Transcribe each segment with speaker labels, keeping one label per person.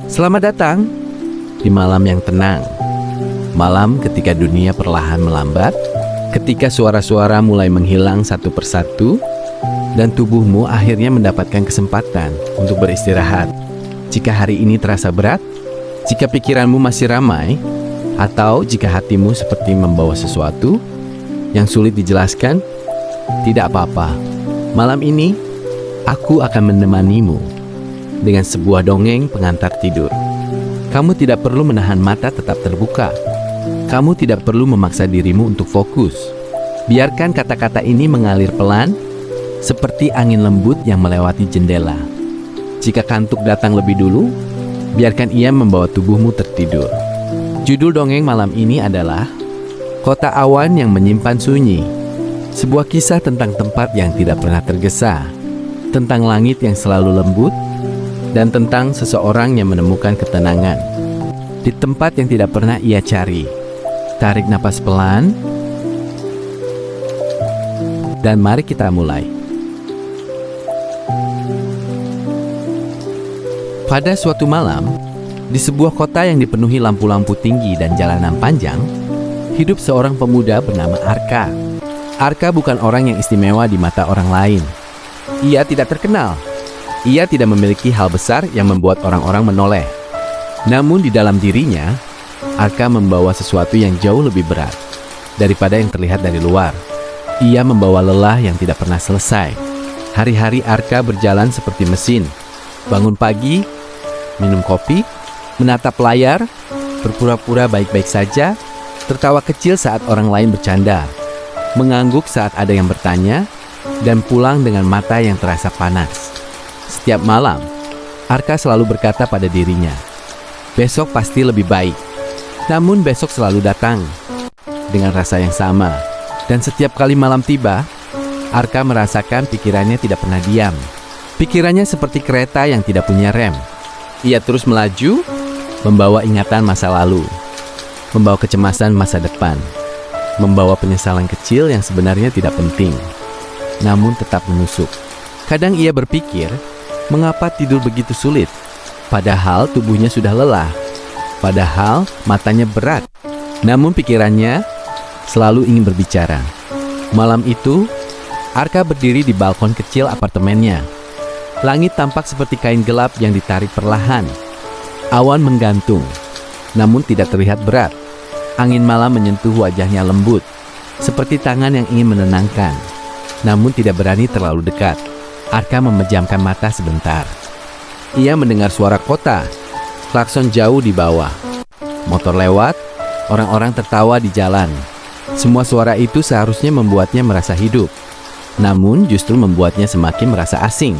Speaker 1: Selamat datang di malam yang tenang. Malam ketika dunia perlahan melambat, ketika suara-suara mulai menghilang satu persatu, dan tubuhmu akhirnya mendapatkan kesempatan untuk beristirahat. Jika hari ini terasa berat, jika pikiranmu masih ramai, atau jika hatimu seperti membawa sesuatu yang sulit dijelaskan, tidak apa-apa. Malam ini, aku akan menemanimu dengan sebuah dongeng pengantar tidur. Kamu tidak perlu menahan mata tetap terbuka. Kamu tidak perlu memaksa dirimu untuk fokus. Biarkan kata-kata ini mengalir pelan, seperti angin lembut yang melewati jendela. Jika kantuk datang lebih dulu, biarkan ia membawa tubuhmu tertidur. Judul dongeng malam ini adalah Kota Awan yang Menyimpan Sunyi. Sebuah kisah tentang tempat yang tidak pernah tergesa, tentang langit yang selalu lembut, dan tentang seseorang yang menemukan ketenangan di tempat yang tidak pernah ia cari. Tarik napas pelan, dan mari kita mulai. Pada suatu malam, di sebuah kota yang dipenuhi lampu-lampu tinggi dan jalanan panjang, hidup seorang pemuda bernama Arka. Arka bukan orang yang istimewa di mata orang lain. Ia tidak terkenal. Ia tidak memiliki hal besar yang membuat orang-orang menoleh. Namun di dalam dirinya, Arka membawa sesuatu yang jauh lebih berat daripada yang terlihat dari luar. Ia membawa lelah yang tidak pernah selesai. Hari-hari Arka berjalan seperti mesin. Bangun pagi, minum kopi, menatap layar, berpura-pura baik-baik saja, tertawa kecil saat orang lain bercanda, mengangguk saat ada yang bertanya, dan pulang dengan mata yang terasa panas. Setiap malam, Arka selalu berkata pada dirinya, besok pasti lebih baik. Namun besok selalu datang dengan rasa yang sama. Dan setiap kali malam tiba, Arka merasakan pikirannya tidak pernah diam. Pikirannya seperti kereta yang tidak punya rem. Ia terus melaju, membawa ingatan masa lalu, membawa kecemasan masa depan, membawa penyesalan kecil yang sebenarnya tidak penting, namun tetap menusuk. Kadang ia berpikir, mengapa tidur begitu sulit? Padahal tubuhnya sudah lelah. Padahal matanya berat. Namun pikirannya selalu ingin berbicara. Malam itu, Arka berdiri di balkon kecil apartemennya. Langit tampak seperti kain gelap yang ditarik perlahan. Awan menggantung, namun tidak terlihat berat. Angin malam menyentuh wajahnya lembut, seperti tangan yang ingin menenangkan, namun tidak berani terlalu dekat. Arka memejamkan mata sebentar. Ia mendengar suara kota, klakson jauh di bawah. Motor lewat, orang-orang tertawa di jalan. Semua suara itu seharusnya membuatnya merasa hidup, namun justru membuatnya semakin merasa asing.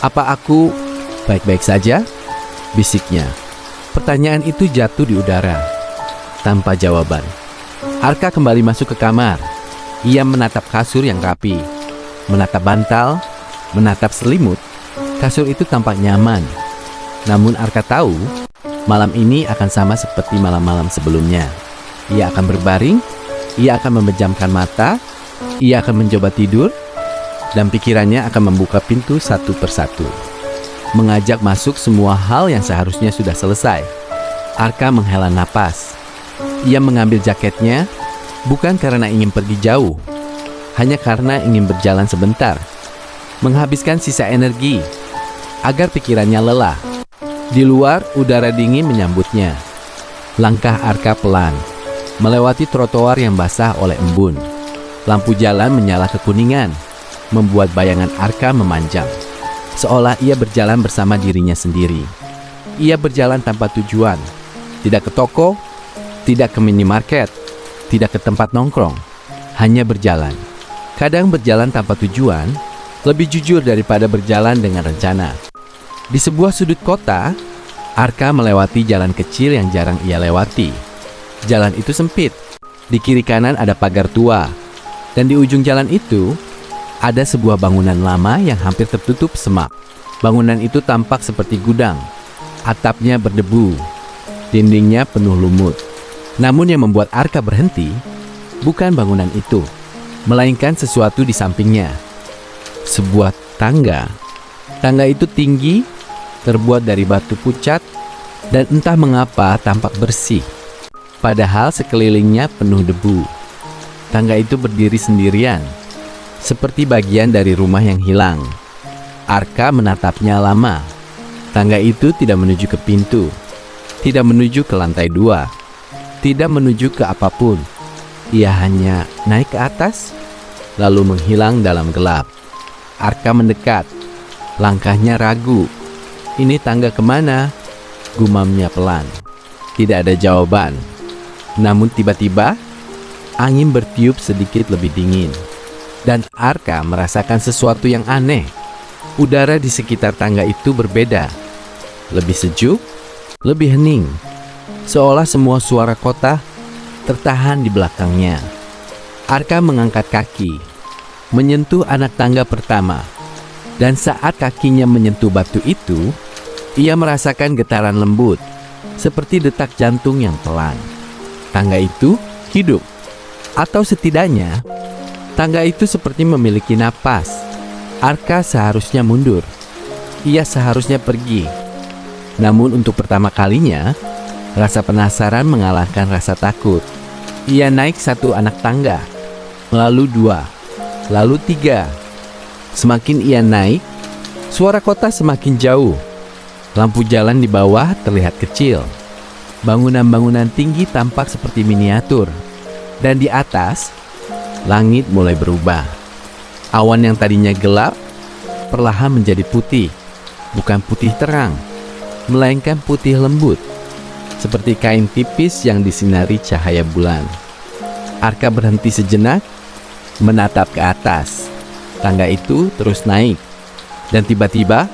Speaker 1: Apa aku baik-baik saja? Bisiknya. Pertanyaan itu jatuh di udara, tanpa jawaban. Arka kembali masuk ke kamar. Ia menatap kasur yang rapi, menatap bantal, menatap selimut. Kasur itu tampak nyaman. Namun Arka tahu, malam ini akan sama seperti malam-malam sebelumnya. Ia akan berbaring, ia akan memejamkan mata, ia akan mencoba tidur, dan pikirannya akan membuka pintu satu persatu, mengajak masuk semua hal yang seharusnya sudah selesai. Arka menghela napas. Ia mengambil jaketnya, bukan karena ingin pergi jauh, hanya karena ingin berjalan sebentar, menghabiskan sisa energi, agar pikirannya lelah. Di luar, udara dingin menyambutnya. Langkah Arka pelan, melewati trotoar yang basah oleh embun. Lampu jalan menyala kekuningan, membuat bayangan Arka memanjang, seolah ia berjalan bersama dirinya sendiri. Ia berjalan tanpa tujuan, tidak ke toko, tidak ke minimarket, tidak ke tempat nongkrong, hanya berjalan. Kadang berjalan tanpa tujuan lebih jujur daripada berjalan dengan rencana. Di sebuah sudut kota, Arka melewati jalan kecil yang jarang ia lewati. Jalan itu sempit. Di kiri kanan ada pagar tua, dan di ujung jalan itu ada sebuah bangunan lama yang hampir tertutup semak. Bangunan itu tampak seperti gudang. Atapnya berdebu, dindingnya penuh lumut. Namun yang membuat Arka berhenti bukan bangunan itu, melainkan sesuatu di sampingnya. Sebuah tangga. Tangga itu tinggi, terbuat dari batu pucat, dan entah mengapa tampak bersih, padahal sekelilingnya penuh debu. Tangga itu berdiri sendirian, seperti bagian dari rumah yang hilang. Arka menatapnya lama. Tangga itu tidak menuju ke pintu, tidak menuju ke lantai 2, tidak menuju ke apapun. Ia hanya naik ke atas, lalu menghilang dalam gelap. Arka mendekat, langkahnya ragu. Ini tangga kemana? Gumamnya pelan. Tidak ada jawaban. Namun tiba-tiba, angin bertiup sedikit lebih dingin. Dan Arka merasakan sesuatu yang aneh. Udara di sekitar tangga itu berbeda. Lebih sejuk, lebih hening. Seolah semua suara kota tertahan di belakangnya. Arka mengangkat kaki, menyentuh anak tangga pertama. Dan saat kakinya menyentuh batu itu, ia merasakan getaran lembut, seperti detak jantung yang pelan. Tangga itu hidup, atau setidaknya, tangga itu seperti memiliki napas. Arka seharusnya mundur. Ia seharusnya pergi. Namun untuk pertama kalinya, rasa penasaran mengalahkan rasa takut. Ia naik satu anak tangga, lalu 2, lalu 3. Semakin ia naik, suara kota semakin jauh. Lampu jalan di bawah terlihat kecil. Bangunan-bangunan tinggi tampak seperti miniatur. Dan di atas, langit mulai berubah. Awan yang tadinya gelap, perlahan menjadi putih. Bukan putih terang, melainkan putih lembut. Seperti kain tipis yang disinari cahaya bulan. Arka berhenti sejenak, menatap ke atas. Tangga itu terus naik. Dan tiba-tiba,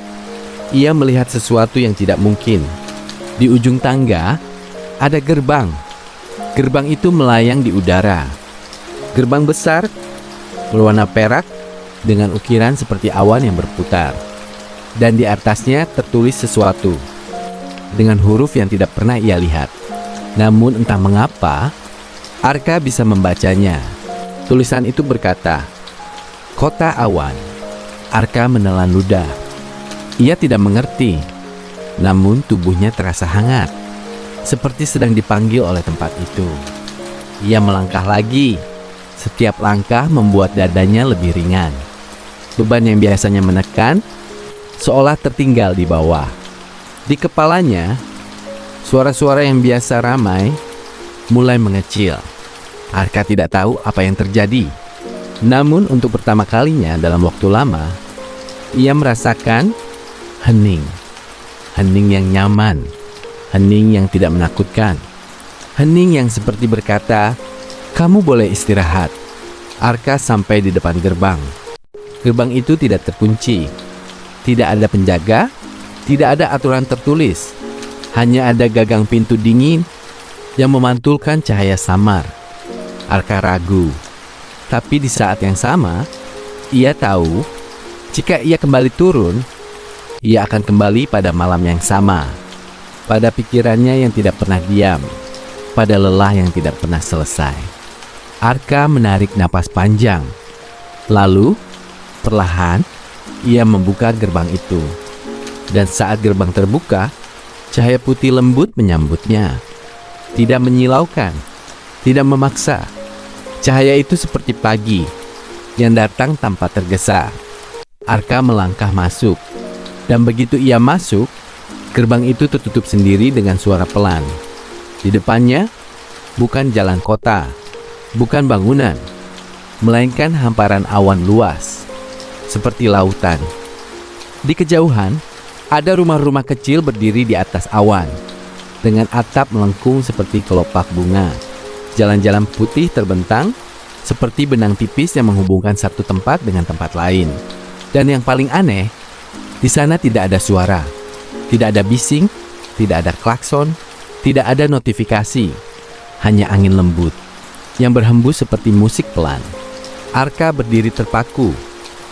Speaker 1: ia melihat sesuatu yang tidak mungkin. Di ujung tangga, ada gerbang. Gerbang itu melayang di udara. Gerbang besar, berwarna perak, dengan ukiran seperti awan yang berputar. Dan di atasnya tertulis sesuatu, dengan huruf yang tidak pernah ia lihat. Namun entah mengapa, Arka bisa membacanya. Tulisan itu berkata, Kota Awan. Arka menelan ludah. Ia tidak mengerti, namun tubuhnya terasa hangat, seperti sedang dipanggil oleh tempat itu. Ia melangkah lagi. Setiap langkah membuat dadanya lebih ringan. Beban yang biasanya menekan, seolah tertinggal di bawah. Di kepalanya, suara-suara yang biasa ramai mulai mengecil. Arka tidak tahu apa yang terjadi. Namun untuk pertama kalinya dalam waktu lama, ia merasakan hening. Hening yang nyaman. Hening yang tidak menakutkan. Hening yang seperti berkata, kamu boleh istirahat. Arka sampai di depan gerbang. Gerbang itu tidak terkunci. Tidak ada penjaga. Tidak ada aturan tertulis. Hanya ada gagang pintu dingin yang memantulkan cahaya samar. Arka ragu. Tapi di saat yang sama, ia tahu jika ia kembali turun, ia akan kembali pada malam yang sama. Pada pikirannya yang tidak pernah diam. Pada lelah yang tidak pernah selesai. Arka menarik napas panjang. Lalu, perlahan, ia membuka gerbang itu. Dan saat gerbang terbuka, cahaya putih lembut menyambutnya. Tidak menyilaukan, tidak memaksa. Cahaya itu seperti pagi, yang datang tanpa tergesa. Arka melangkah masuk. Dan begitu ia masuk, gerbang itu tertutup sendiri dengan suara pelan. Di depannya, bukan jalan kota, bukan bangunan, melainkan hamparan awan luas, seperti lautan. Di kejauhan, ada rumah-rumah kecil berdiri di atas awan, dengan atap melengkung seperti kelopak bunga. Jalan-jalan putih terbentang, seperti benang tipis yang menghubungkan satu tempat dengan tempat lain. Dan yang paling aneh, di sana tidak ada suara, tidak ada bising, tidak ada klakson, tidak ada notifikasi, hanya angin lembut yang berhembus seperti musik pelan. Arka berdiri terpaku.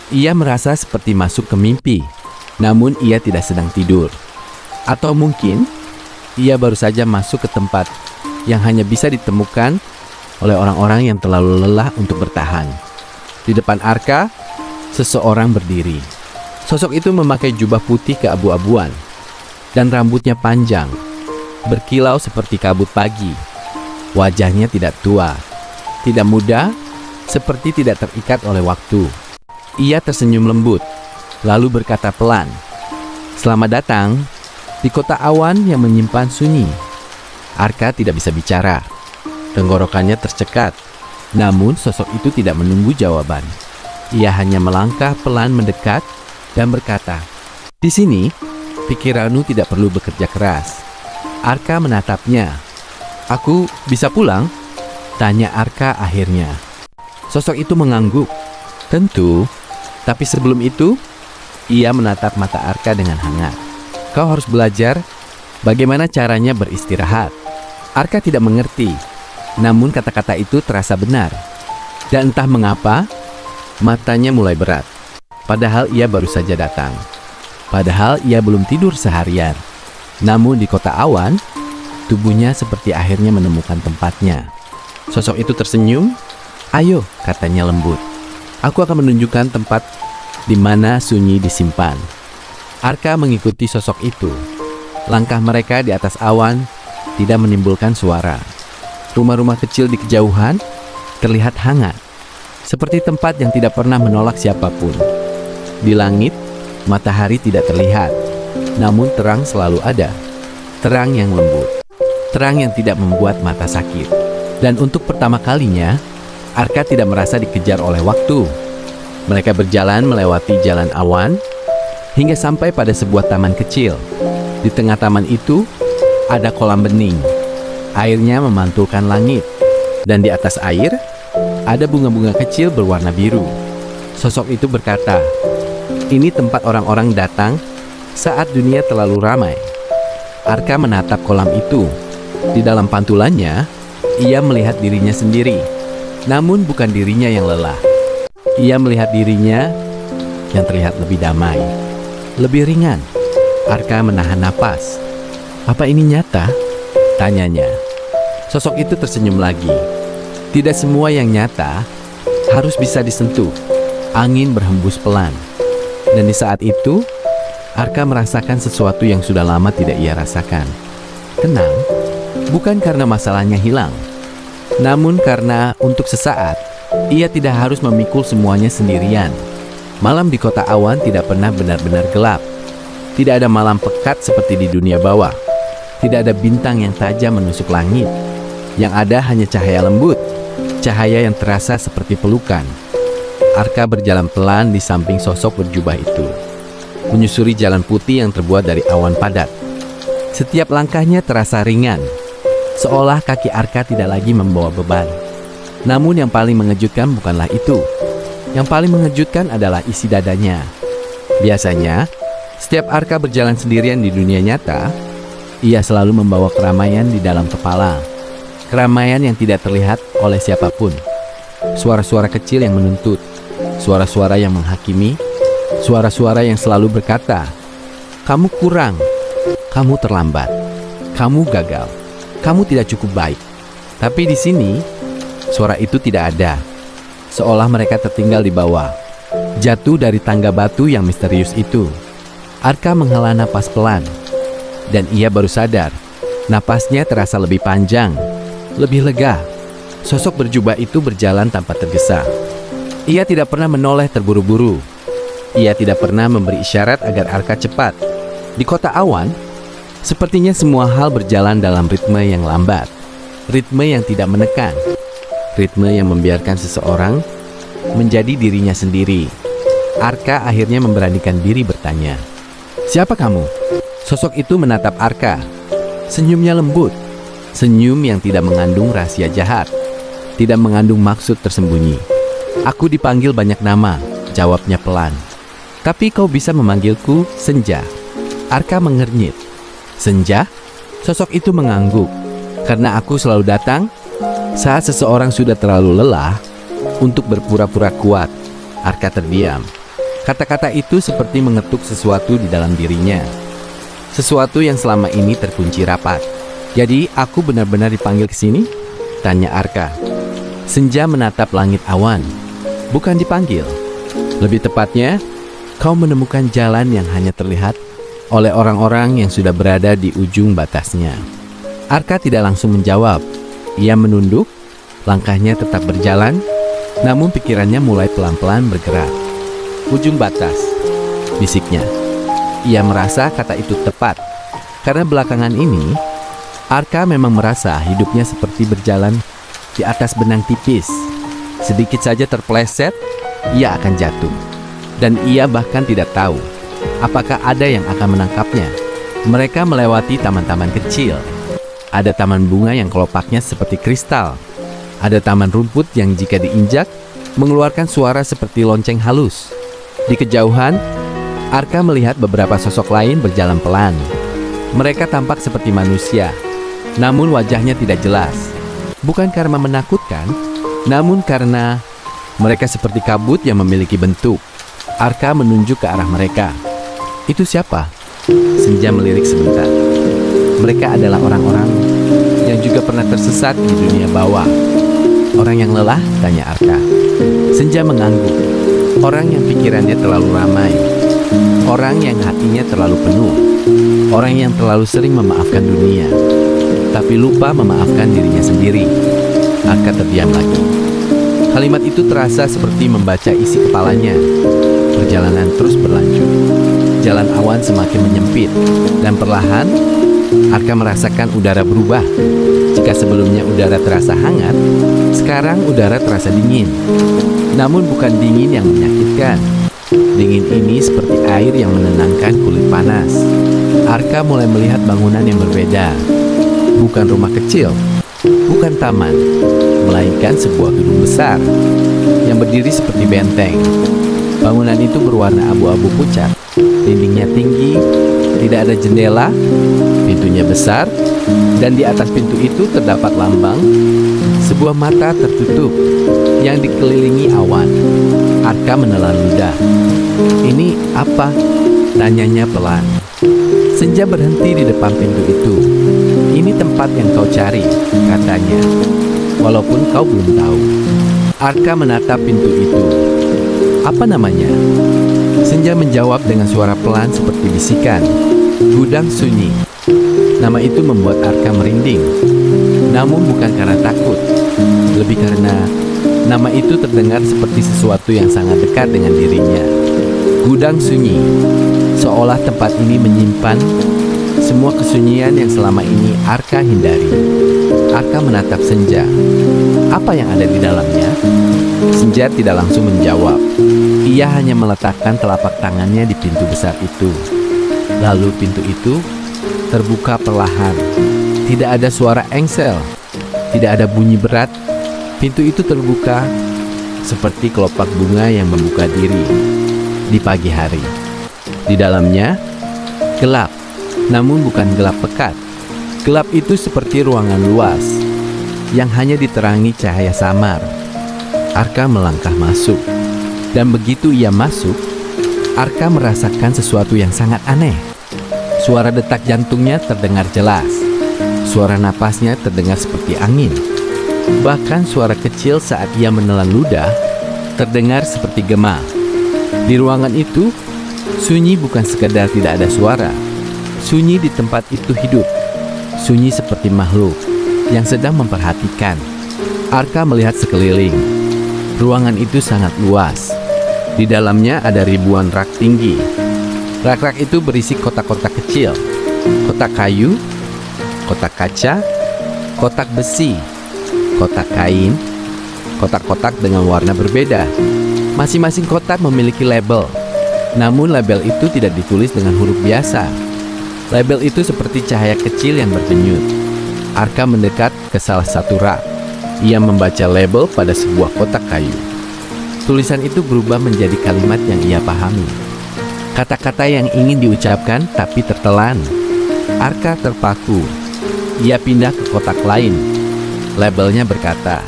Speaker 1: Ia merasa seperti masuk ke mimpi, namun ia tidak sedang tidur. Atau mungkin ia baru saja masuk ke tempat yang hanya bisa ditemukan oleh orang-orang yang terlalu lelah untuk bertahan. Di depan Arka, seseorang berdiri. Sosok itu memakai jubah putih keabu-abuan dan rambutnya panjang, berkilau seperti kabut pagi. Wajahnya tidak tua, tidak muda, seperti tidak terikat oleh waktu. Ia tersenyum lembut, lalu berkata pelan, "Selamat datang di kota awan yang menyimpan sunyi." Arka tidak bisa bicara. Tenggorokannya tercekat. Namun sosok itu tidak menunggu jawaban. Ia hanya melangkah pelan mendekat dan berkata, "Di sini, pikiranmu tidak perlu bekerja keras." Arka menatapnya. "Aku bisa pulang?" tanya Arka akhirnya. Sosok itu mengangguk. "Tentu, tapi sebelum itu," ia menatap mata Arka dengan hangat. "Kau harus belajar bagaimana caranya beristirahat." Arka tidak mengerti, namun kata-kata itu terasa benar. Dan entah mengapa, matanya mulai berat. Padahal ia baru saja datang. Padahal ia belum tidur seharian. Namun di kota awan, tubuhnya seperti akhirnya menemukan tempatnya. Sosok itu tersenyum. "Ayo," katanya lembut. "Aku akan menunjukkan tempat di mana sunyi disimpan." Arka mengikuti sosok itu. Langkah mereka di atas awan tidak menimbulkan suara. Rumah-rumah kecil di kejauhan terlihat hangat, seperti tempat yang tidak pernah menolak siapapun. Di langit, matahari tidak terlihat, namun terang selalu ada. Terang yang lembut, terang yang tidak membuat mata sakit. Dan untuk pertama kalinya, Arka tidak merasa dikejar oleh waktu. Mereka berjalan melewati jalan awan hingga sampai pada sebuah taman kecil. Di tengah taman itu ada kolam bening. Airnya memantulkan langit, dan di atas air ada bunga-bunga kecil berwarna biru. Sosok itu berkata, "Ini tempat orang-orang datang saat dunia terlalu ramai." Arka menatap kolam itu. Di dalam pantulannya, ia melihat dirinya sendiri. Namun bukan dirinya yang lelah. Ia melihat dirinya yang terlihat lebih damai, lebih ringan. Arka menahan napas. "Apa ini nyata?" tanyanya. Sosok itu tersenyum lagi. Tidak semua yang nyata harus bisa disentuh. Angin berhembus pelan. Dan di saat itu, Arka merasakan sesuatu yang sudah lama tidak ia rasakan. Tenang, bukan karena masalahnya hilang, namun karena untuk sesaat, ia tidak harus memikul semuanya sendirian. Malam di kota awan tidak pernah benar-benar gelap. Tidak ada malam pekat seperti di dunia bawah. Tidak ada bintang yang tajam menusuk langit. Yang ada hanya cahaya lembut, cahaya yang terasa seperti pelukan. Arka berjalan pelan di samping sosok berjubah itu, menyusuri jalan putih yang terbuat dari awan padat. Setiap langkahnya terasa ringan, seolah kaki Arka tidak lagi membawa beban. Namun yang paling mengejutkan bukanlah itu. Yang paling mengejutkan adalah isi dadanya. Biasanya, setiap Arka berjalan sendirian di dunia nyata, ia selalu membawa keramaian di dalam kepala. Keramaian yang tidak terlihat oleh siapapun. Suara-suara kecil yang menuntut, suara-suara yang menghakimi, suara-suara yang selalu berkata, "Kamu kurang, kamu terlambat, kamu gagal, kamu tidak cukup baik." Tapi di sini, suara itu tidak ada. Seolah mereka tertinggal di bawah, jatuh dari tangga batu yang misterius itu. Arka menghela napas pelan, dan ia baru sadar, napasnya terasa lebih panjang, lebih lega. Sosok berjubah itu berjalan tanpa tergesa. Ia tidak pernah menoleh terburu-buru. Ia tidak pernah memberi isyarat agar Arka cepat. Di kota awan, sepertinya semua hal berjalan dalam ritme yang lambat. Ritme yang tidak menekan. Ritme yang membiarkan seseorang menjadi dirinya sendiri. Arka akhirnya memberanikan diri bertanya, "Siapa kamu?" Sosok itu menatap Arka. Senyumnya lembut. Senyum yang tidak mengandung rahasia jahat. Tidak mengandung maksud tersembunyi. "Aku dipanggil banyak nama," jawabnya pelan. "Tapi kau bisa memanggilku Senja." Arka mengernyit. "Senja?" Sosok itu mengangguk. "Karena aku selalu datang saat seseorang sudah terlalu lelah untuk berpura-pura kuat." Arka terdiam. Kata-kata itu seperti mengetuk sesuatu di dalam dirinya. Sesuatu yang selama ini terkunci rapat. "Jadi aku benar-benar dipanggil ke sini?" tanya Arka. Senja menatap langit awan. "Bukan dipanggil. Lebih tepatnya, kau menemukan jalan yang hanya terlihat oleh orang-orang yang sudah berada di ujung batasnya." Arka tidak langsung menjawab. Ia menunduk, langkahnya tetap berjalan, namun pikirannya mulai pelan-pelan bergerak. Ujung batas, bisiknya. Ia merasa kata itu tepat, karena belakangan ini, Arka memang merasa hidupnya seperti berjalan di atas benang tipis. Sedikit saja terpeleset, ia akan jatuh. Dan ia bahkan tidak tahu apakah ada yang akan menangkapnya. Mereka melewati taman-taman kecil. Ada taman bunga yang kelopaknya seperti kristal. Ada taman rumput yang jika diinjak mengeluarkan suara seperti lonceng halus. Di kejauhan, Arka melihat beberapa sosok lain berjalan pelan. Mereka tampak seperti manusia, namun wajahnya tidak jelas. Bukan karena menakutkan, namun karena mereka seperti kabut yang memiliki bentuk. Arka menunjuk ke arah mereka. Itu siapa? Senja melirik sebentar. Mereka adalah orang-orang yang juga pernah tersesat di dunia bawah. Orang yang lelah? Tanya Arka. Senja mengangguk. Orang yang pikirannya terlalu ramai. Orang yang hatinya terlalu penuh. Orang yang terlalu sering memaafkan dunia, tapi lupa memaafkan dirinya sendiri. Arka terdiam lagi. Kalimat itu terasa seperti membaca isi kepalanya. Perjalanan terus berlanjut. Jalan awan semakin menyempit, dan perlahan Arka merasakan udara berubah. Jika sebelumnya udara terasa hangat, sekarang udara terasa dingin. Namun bukan dingin yang menyakitkan. Dingin ini seperti air yang menenangkan kulit panas. Arka mulai melihat bangunan yang berbeda. Bukan rumah kecil, bukan taman, melainkan sebuah gedung besar yang berdiri seperti benteng. Bangunan itu berwarna abu-abu pucat. Dindingnya tinggi, tidak ada jendela, pintunya besar, dan di atas pintu itu terdapat lambang sebuah mata tertutup yang dikelilingi awan. Arka menelan ludah. Ini apa? Tanyanya pelan. Senja berhenti di depan pintu itu. Ini tempat yang kau cari, katanya. Walaupun kau belum tahu. Arka menatap pintu itu. Apa namanya? Senja menjawab dengan suara pelan seperti bisikan. Gudang Sunyi. Nama itu membuat Arka merinding. Namun bukan karena takut, lebih karena nama itu terdengar seperti sesuatu yang sangat dekat dengan dirinya. Gudang Sunyi. Seolah tempat ini menyimpan semua kesunyian yang selama ini Arka hindari. Arka menatap Senja. Apa yang ada di dalamnya? Senja tidak langsung menjawab. Ia hanya meletakkan telapak tangannya di pintu besar itu. Lalu pintu itu terbuka perlahan. Tidak ada suara engsel, tidak ada bunyi berat. Pintu itu terbuka seperti kelopak bunga yang membuka diri di pagi hari. Di dalamnya gelap, namun bukan gelap pekat. Gelap itu seperti ruangan luas yang hanya diterangi cahaya samar. Arka melangkah masuk, dan begitu ia masuk, Arka merasakan sesuatu yang sangat aneh. Suara detak jantungnya terdengar jelas. Suara napasnya terdengar seperti angin. Bahkan suara kecil saat ia menelan ludah terdengar seperti gema. Di ruangan itu, sunyi bukan sekadar tidak ada suara. Sunyi di tempat itu hidup. Sunyi seperti makhluk yang sedang memperhatikan. Arka melihat sekeliling. Ruangan itu sangat luas. Di dalamnya ada ribuan rak tinggi. Rak-rak itu berisi kotak-kotak kecil. Kotak kayu, kotak kaca, kotak besi, kotak kain, kotak-kotak dengan warna berbeda. Masing-masing kotak memiliki label. Namun label itu tidak ditulis dengan huruf biasa. Label itu seperti cahaya kecil yang berdenyut. Arka mendekat ke salah satu rak. Ia membaca label pada sebuah kotak kayu. Tulisan itu berubah menjadi kalimat yang ia pahami. Kata-kata yang ingin diucapkan tapi tertelan. Arka terpaku. Ia pindah ke kotak lain. Labelnya berkata,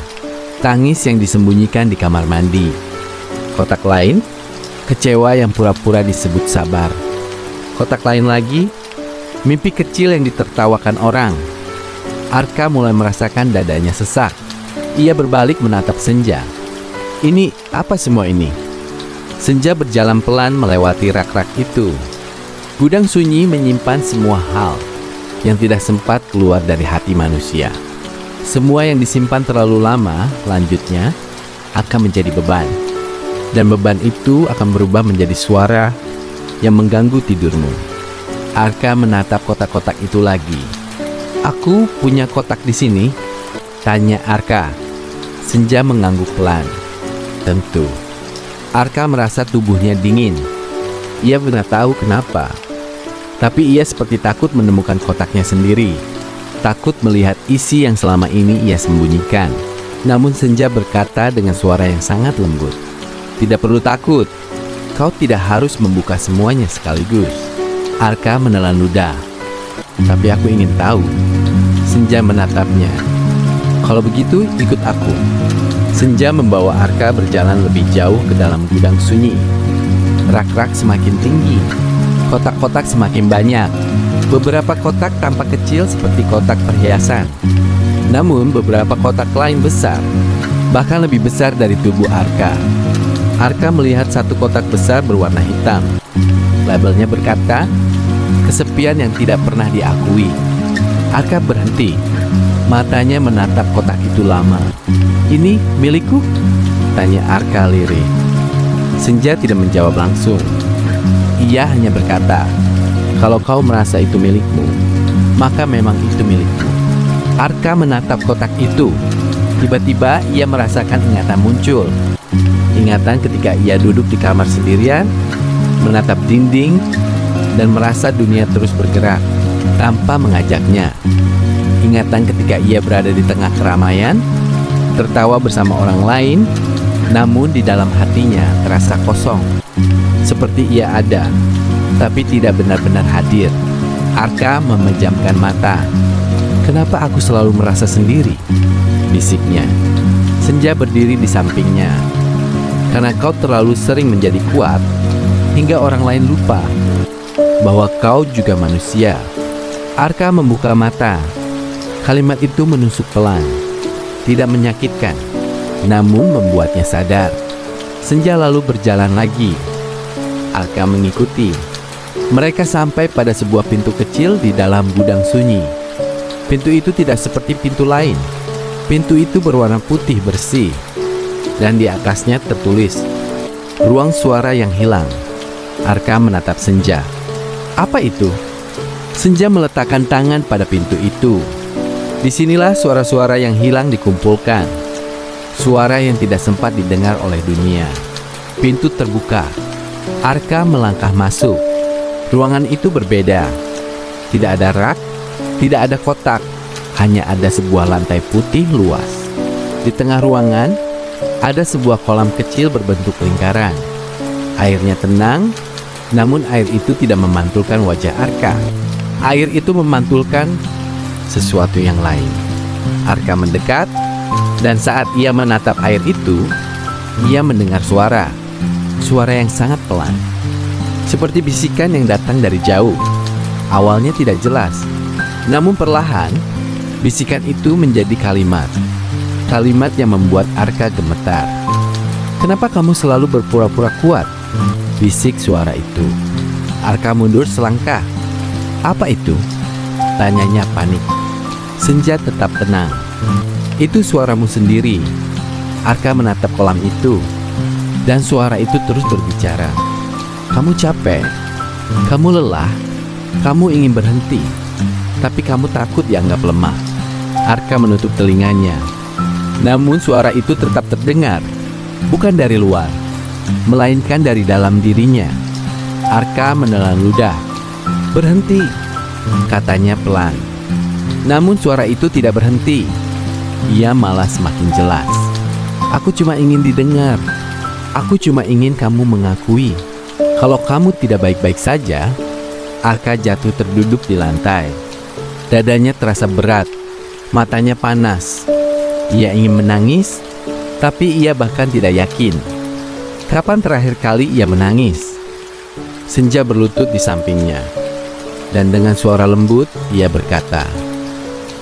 Speaker 1: tangis yang disembunyikan di kamar mandi. Kotak lain, kecewa yang pura-pura disebut sabar. Kotak lain lagi, mimpi kecil yang ditertawakan orang. Arka mulai merasakan dadanya sesak. Ia berbalik menatap Senja. Ini apa semua ini? Senja berjalan pelan melewati rak-rak itu. Gudang sunyi menyimpan semua hal. yang tidak sempat keluar dari hati manusia. Semua yang disimpan terlalu lama, lanjutnya akan menjadi beban. Dan beban itu akan berubah menjadi suara yang mengganggu tidurmu. Arka menatap kotak-kotak itu lagi. "Aku punya kotak di sini?" tanya Arka. Senja mengangguk pelan. "Tentu." Arka merasa tubuhnya dingin. Ia benar tahu kenapa. Tapi ia seperti takut menemukan kotaknya sendiri. Takut melihat isi yang selama ini ia sembunyikan. Namun Senja berkata dengan suara yang sangat lembut, "Tidak perlu takut. Kau tidak harus membuka semuanya sekaligus." Arka menelan ludah. "Tapi aku ingin tahu." Senja menatapnya. "Kalau begitu ikut aku." Senja membawa Arka berjalan lebih jauh ke dalam gudang sunyi. Rak-rak semakin tinggi. Kotak-kotak semakin banyak. Beberapa kotak tampak kecil seperti kotak perhiasan. Namun beberapa kotak lain besar, bahkan lebih besar dari tubuh Arka. Arka melihat satu kotak besar berwarna hitam. Labelnya berkata, "Kesepian yang tidak pernah diakui." Arka berhenti. Matanya menatap kotak itu lama. "Ini milikku?" tanya Arka lirih. Senja tidak menjawab langsung. Ia hanya berkata, "Kalau kau merasa itu milikmu, maka memang itu milikmu." Arka menatap kotak itu. Tiba-tiba ia merasakan ingatan muncul. Ingatan ketika ia duduk di kamar sendirian, menatap dinding, dan merasa dunia terus bergerak tanpa mengajaknya. Ingatan ketika ia berada di tengah keramaian, tertawa bersama orang lain, namun di dalam hatinya terasa kosong. Seperti ia ada, tapi tidak benar-benar hadir. Arka memejamkan mata. "Kenapa aku selalu merasa sendiri?" bisiknya. Senja berdiri di sampingnya. "Karena kau terlalu sering menjadi kuat, hingga orang lain lupa bahwa kau juga manusia." Arka membuka mata. Kalimat itu menusuk pelan. Tidak menyakitkan, namun membuatnya sadar. Senja lalu berjalan lagi. Arka mengikuti. Mereka sampai pada sebuah pintu kecil di dalam gudang sunyi. Pintu itu tidak seperti pintu lain. Pintu itu berwarna putih bersih, dan di atasnya tertulis, "Ruang suara yang hilang." Arka menatap Senja. "Apa itu?" Senja meletakkan tangan pada pintu itu. Disinilah suara-suara yang hilang dikumpulkan. Suara yang tidak sempat didengar oleh dunia. Pintu terbuka. Arka melangkah masuk. Ruangan itu berbeda. Tidak ada rak, tidak ada kotak, hanya ada sebuah lantai putih luas. Di tengah ruangan, ada sebuah kolam kecil berbentuk lingkaran. Airnya tenang, namun air itu tidak memantulkan wajah Arka. Air itu memantulkan sesuatu yang lain. Arka mendekat, dan saat ia menatap air itu, ia mendengar suara. Suara yang sangat pelan, seperti bisikan yang datang dari jauh. Awalnya tidak jelas, namun perlahan bisikan itu menjadi kalimat. Kalimat yang membuat Arka gemetar. "Kenapa kamu selalu berpura-pura kuat?" bisik suara itu. Arka mundur selangkah. "Apa itu?" tanyanya panik. Senja tetap tenang. "Itu suaramu sendiri." Arka menatap kolam itu, dan suara itu terus berbicara. "Kamu capek, kamu lelah, kamu ingin berhenti, tapi kamu takut dianggap lemah." Arka menutup telinganya. Namun suara itu tetap terdengar, bukan dari luar, melainkan dari dalam dirinya. Arka menelan ludah. "Berhenti," katanya pelan. Namun suara itu tidak berhenti. Ia malah semakin jelas. "Aku cuma ingin didengar. Aku cuma ingin kamu mengakui kalau kamu tidak baik-baik saja." Arka jatuh terduduk di lantai. Dadanya terasa berat. Matanya panas. Ia ingin menangis, tapi ia bahkan tidak yakin. Kapan terakhir kali ia menangis? Senja berlutut di sampingnya. Dan dengan suara lembut, ia berkata,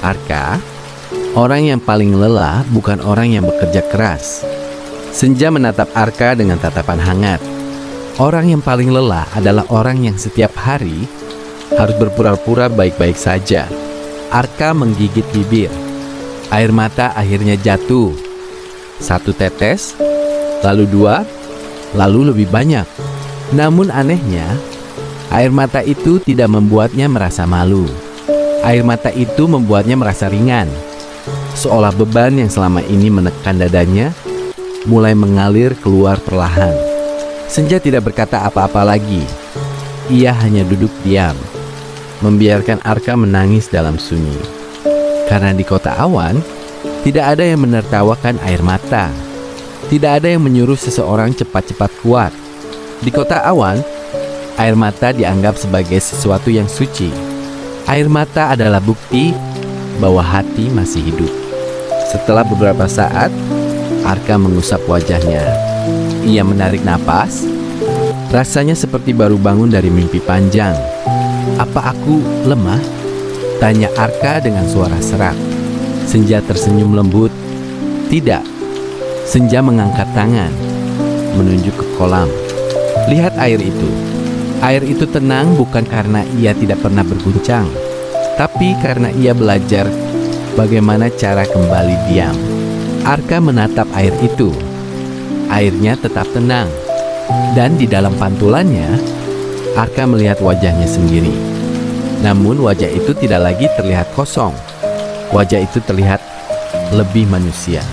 Speaker 1: "Arka, orang yang paling lelah bukan orang yang bekerja keras." Senja menatap Arka dengan tatapan hangat. Orang yang paling lelah adalah orang yang setiap hari harus berpura-pura baik-baik saja. Arka menggigit bibir. Air mata akhirnya jatuh. 1 tetes, lalu 2, lalu lebih banyak. Namun anehnya, air mata itu tidak membuatnya merasa malu. Air mata itu membuatnya merasa ringan. Seolah beban yang selama ini menekan dadanya mulai mengalir keluar perlahan. Senja tidak berkata apa-apa lagi. Ia hanya duduk diam, membiarkan Arka menangis dalam sunyi. Karena di kota awan, tidak ada yang menertawakan air mata. Tidak ada yang menyuruh seseorang cepat-cepat kuat. Di kota awan, air mata dianggap sebagai sesuatu yang suci. Air mata adalah bukti bahwa hati masih hidup. Setelah beberapa saat, Arka mengusap wajahnya. Ia menarik napas. Rasanya seperti baru bangun dari mimpi panjang. "Apa aku lemah?" tanya Arka dengan suara serak. Senja tersenyum lembut. "Tidak." Senja mengangkat tangan, menunjuk ke kolam. "Lihat air itu." Air itu tenang bukan karena ia tidak pernah berguncang, tapi karena ia belajar bagaimana cara kembali diam. Arka menatap air itu. Airnya tetap tenang. Dan di dalam pantulannya, Arka melihat wajahnya sendiri. Namun wajah itu tidak lagi terlihat kosong. Wajah itu terlihat lebih manusia.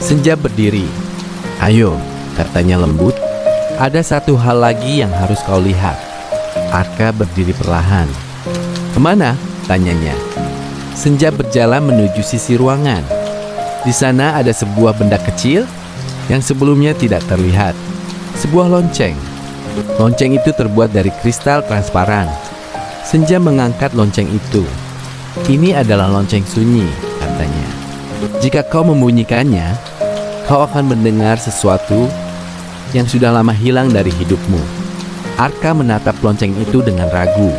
Speaker 1: Senja berdiri. "Ayo," katanya lembut. "Ada satu hal lagi yang harus kau lihat." Arka berdiri perlahan. "Kemana?" tanyanya. Senja berjalan menuju sisi ruangan. Di sana ada sebuah benda kecil yang sebelumnya tidak terlihat. Sebuah lonceng. Lonceng itu terbuat dari kristal transparan. Senja mengangkat lonceng itu. "Ini adalah lonceng sunyi," katanya. "Jika kau membunyikannya, kau akan mendengar sesuatu yang sudah lama hilang dari hidupmu." Arka menatap lonceng itu dengan ragu.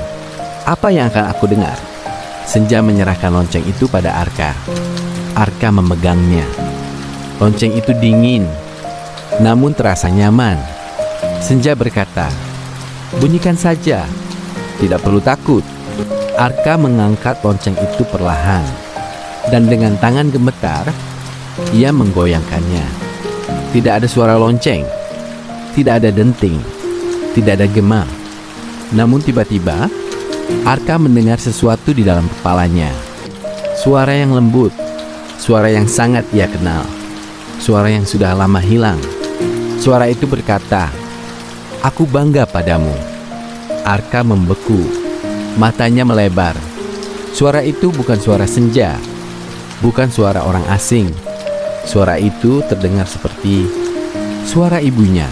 Speaker 1: "Apa yang akan aku dengar?" Senja menyerahkan lonceng itu pada Arka. Arka memegangnya. Lonceng itu dingin, namun terasa nyaman. Senja berkata, "Bunyikan saja, tidak perlu takut." Arka mengangkat lonceng itu perlahan, dan dengan tangan gemetar, ia menggoyangkannya. Tidak ada suara lonceng, tidak ada denting, tidak ada gema. Namun tiba-tiba, Arka mendengar sesuatu di dalam kepalanya. Suara yang lembut, suara yang sangat ia kenal, suara yang sudah lama hilang. Suara itu berkata, "Aku bangga padamu." Arka membeku, matanya melebar. Suara itu bukan suara Senja, bukan suara orang asing. Suara itu terdengar seperti suara ibunya.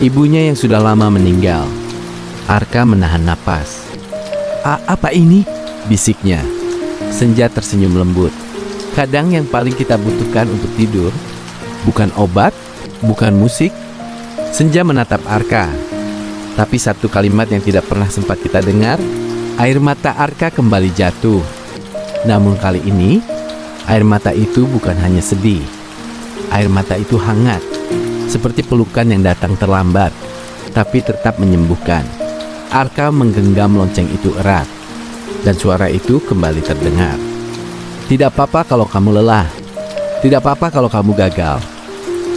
Speaker 1: Ibunya yang sudah lama meninggal. Arka menahan napas. Apa ini?" bisiknya. Senja tersenyum lembut. "Kadang yang paling kita butuhkan untuk tidur bukan obat, bukan musik." Senja menatap Arka. Tapi satu kalimat yang tidak pernah sempat kita dengar. Air mata Arka kembali jatuh. Namun kali ini, air mata itu bukan hanya sedih. Air mata itu hangat, seperti pelukan yang datang terlambat, tapi tetap menyembuhkan. Arka menggenggam lonceng itu erat, dan suara itu kembali terdengar. "Tidak apa-apa kalau kamu lelah. Tidak apa-apa kalau kamu gagal.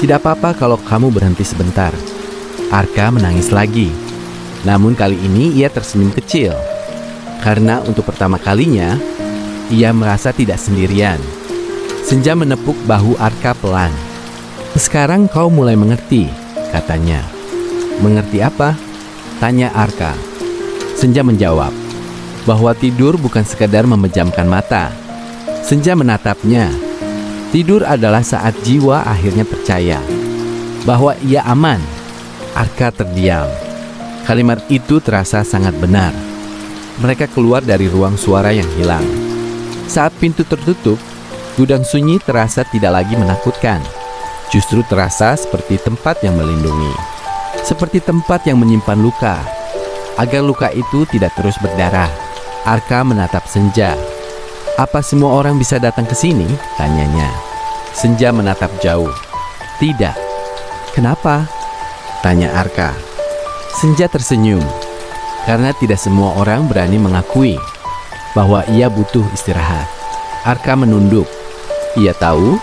Speaker 1: Tidak apa-apa kalau kamu berhenti sebentar." Arka menangis lagi. Namun kali ini ia tersenyum kecil. Karena untuk pertama kalinya, ia merasa tidak sendirian. Senja menepuk bahu Arka pelan. "Sekarang kau mulai mengerti," katanya. "Mengerti apa?" tanya Arka. Senja menjawab bahwa tidur bukan sekadar memejamkan mata. Senja menatapnya. Tidur adalah saat jiwa akhirnya percaya bahwa ia aman. Arka terdiam. Kalimat itu terasa sangat benar. Mereka keluar dari ruang suara yang hilang. Saat pintu tertutup, gudang sunyi terasa tidak lagi menakutkan. Justru terasa seperti tempat yang melindungi. Seperti tempat yang menyimpan luka, agar luka itu tidak terus berdarah. Arka menatap Senja. "Apa semua orang bisa datang ke sini?" tanyanya. Senja menatap jauh. "Tidak." "Kenapa?" tanya Arka. Senja tersenyum. karena tidak semua orang berani mengakui bahwa ia butuh istirahat. Arka menunduk. Ia tahu,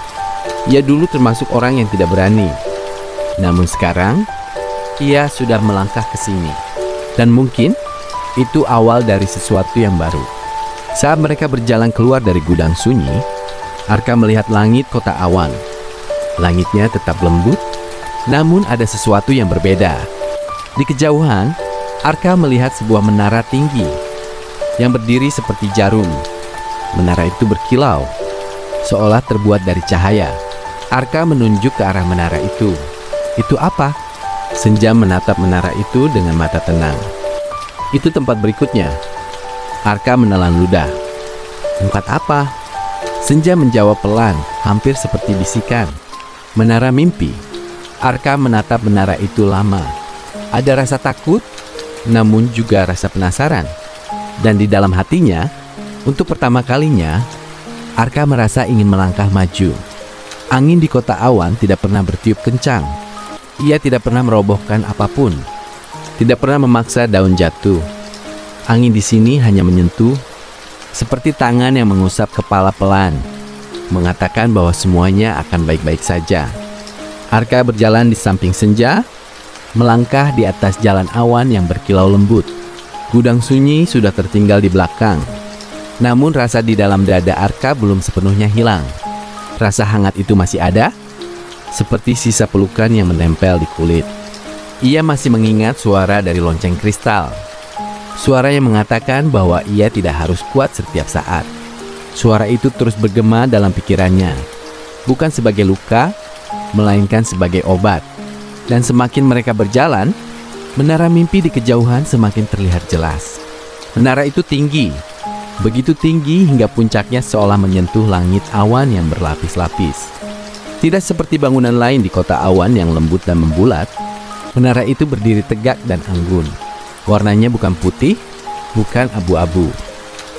Speaker 1: ia dulu termasuk orang yang tidak berani. Namun sekarang, ia sudah melangkah ke sini. Dan mungkin itu awal dari sesuatu yang baru. Saat mereka berjalan keluar dari gudang sunyi, Arka melihat langit kota awan. Langitnya tetap lembut, namun ada sesuatu yang berbeda. Di kejauhan, Arka melihat sebuah menara tinggi yang berdiri seperti jarum. Menara itu berkilau, seolah terbuat dari cahaya. Arka menunjuk ke arah menara itu. Itu apa? Senja menatap menara itu dengan mata tenang. Itu tempat berikutnya. Arka menelan ludah. Tempat apa? Senja menjawab pelan, hampir seperti bisikan. Menara mimpi. Arka menatap menara itu lama. Ada rasa takut, namun juga rasa penasaran. Dan di dalam hatinya, untuk pertama kalinya, Arka merasa ingin melangkah maju. Angin di kota awan tidak pernah bertiup kencang. Ia tidak pernah merobohkan apapun. Tidak pernah memaksa daun jatuh. Angin di sini hanya menyentuh, seperti tangan yang mengusap kepala pelan, mengatakan bahwa semuanya akan baik-baik saja. Arka berjalan di samping Senja, melangkah di atas jalan awan yang berkilau lembut. Gudang sunyi sudah tertinggal di belakang. Namun rasa di dalam dada Arka belum sepenuhnya hilang. Rasa hangat itu masih ada, seperti sisa pelukan yang menempel di kulit. Ia masih mengingat suara dari lonceng kristal. Suara yang mengatakan bahwa ia tidak harus kuat setiap saat. Suara itu terus bergema dalam pikirannya. Bukan sebagai luka, melainkan sebagai obat. Dan semakin mereka berjalan, menara mimpi di kejauhan semakin terlihat jelas. Menara itu tinggi, begitu tinggi hingga puncaknya seolah menyentuh langit awan yang berlapis-lapis. Tidak seperti bangunan lain di kota awan yang lembut dan membulat, menara itu berdiri tegak dan anggun. Warnanya bukan putih, bukan abu-abu,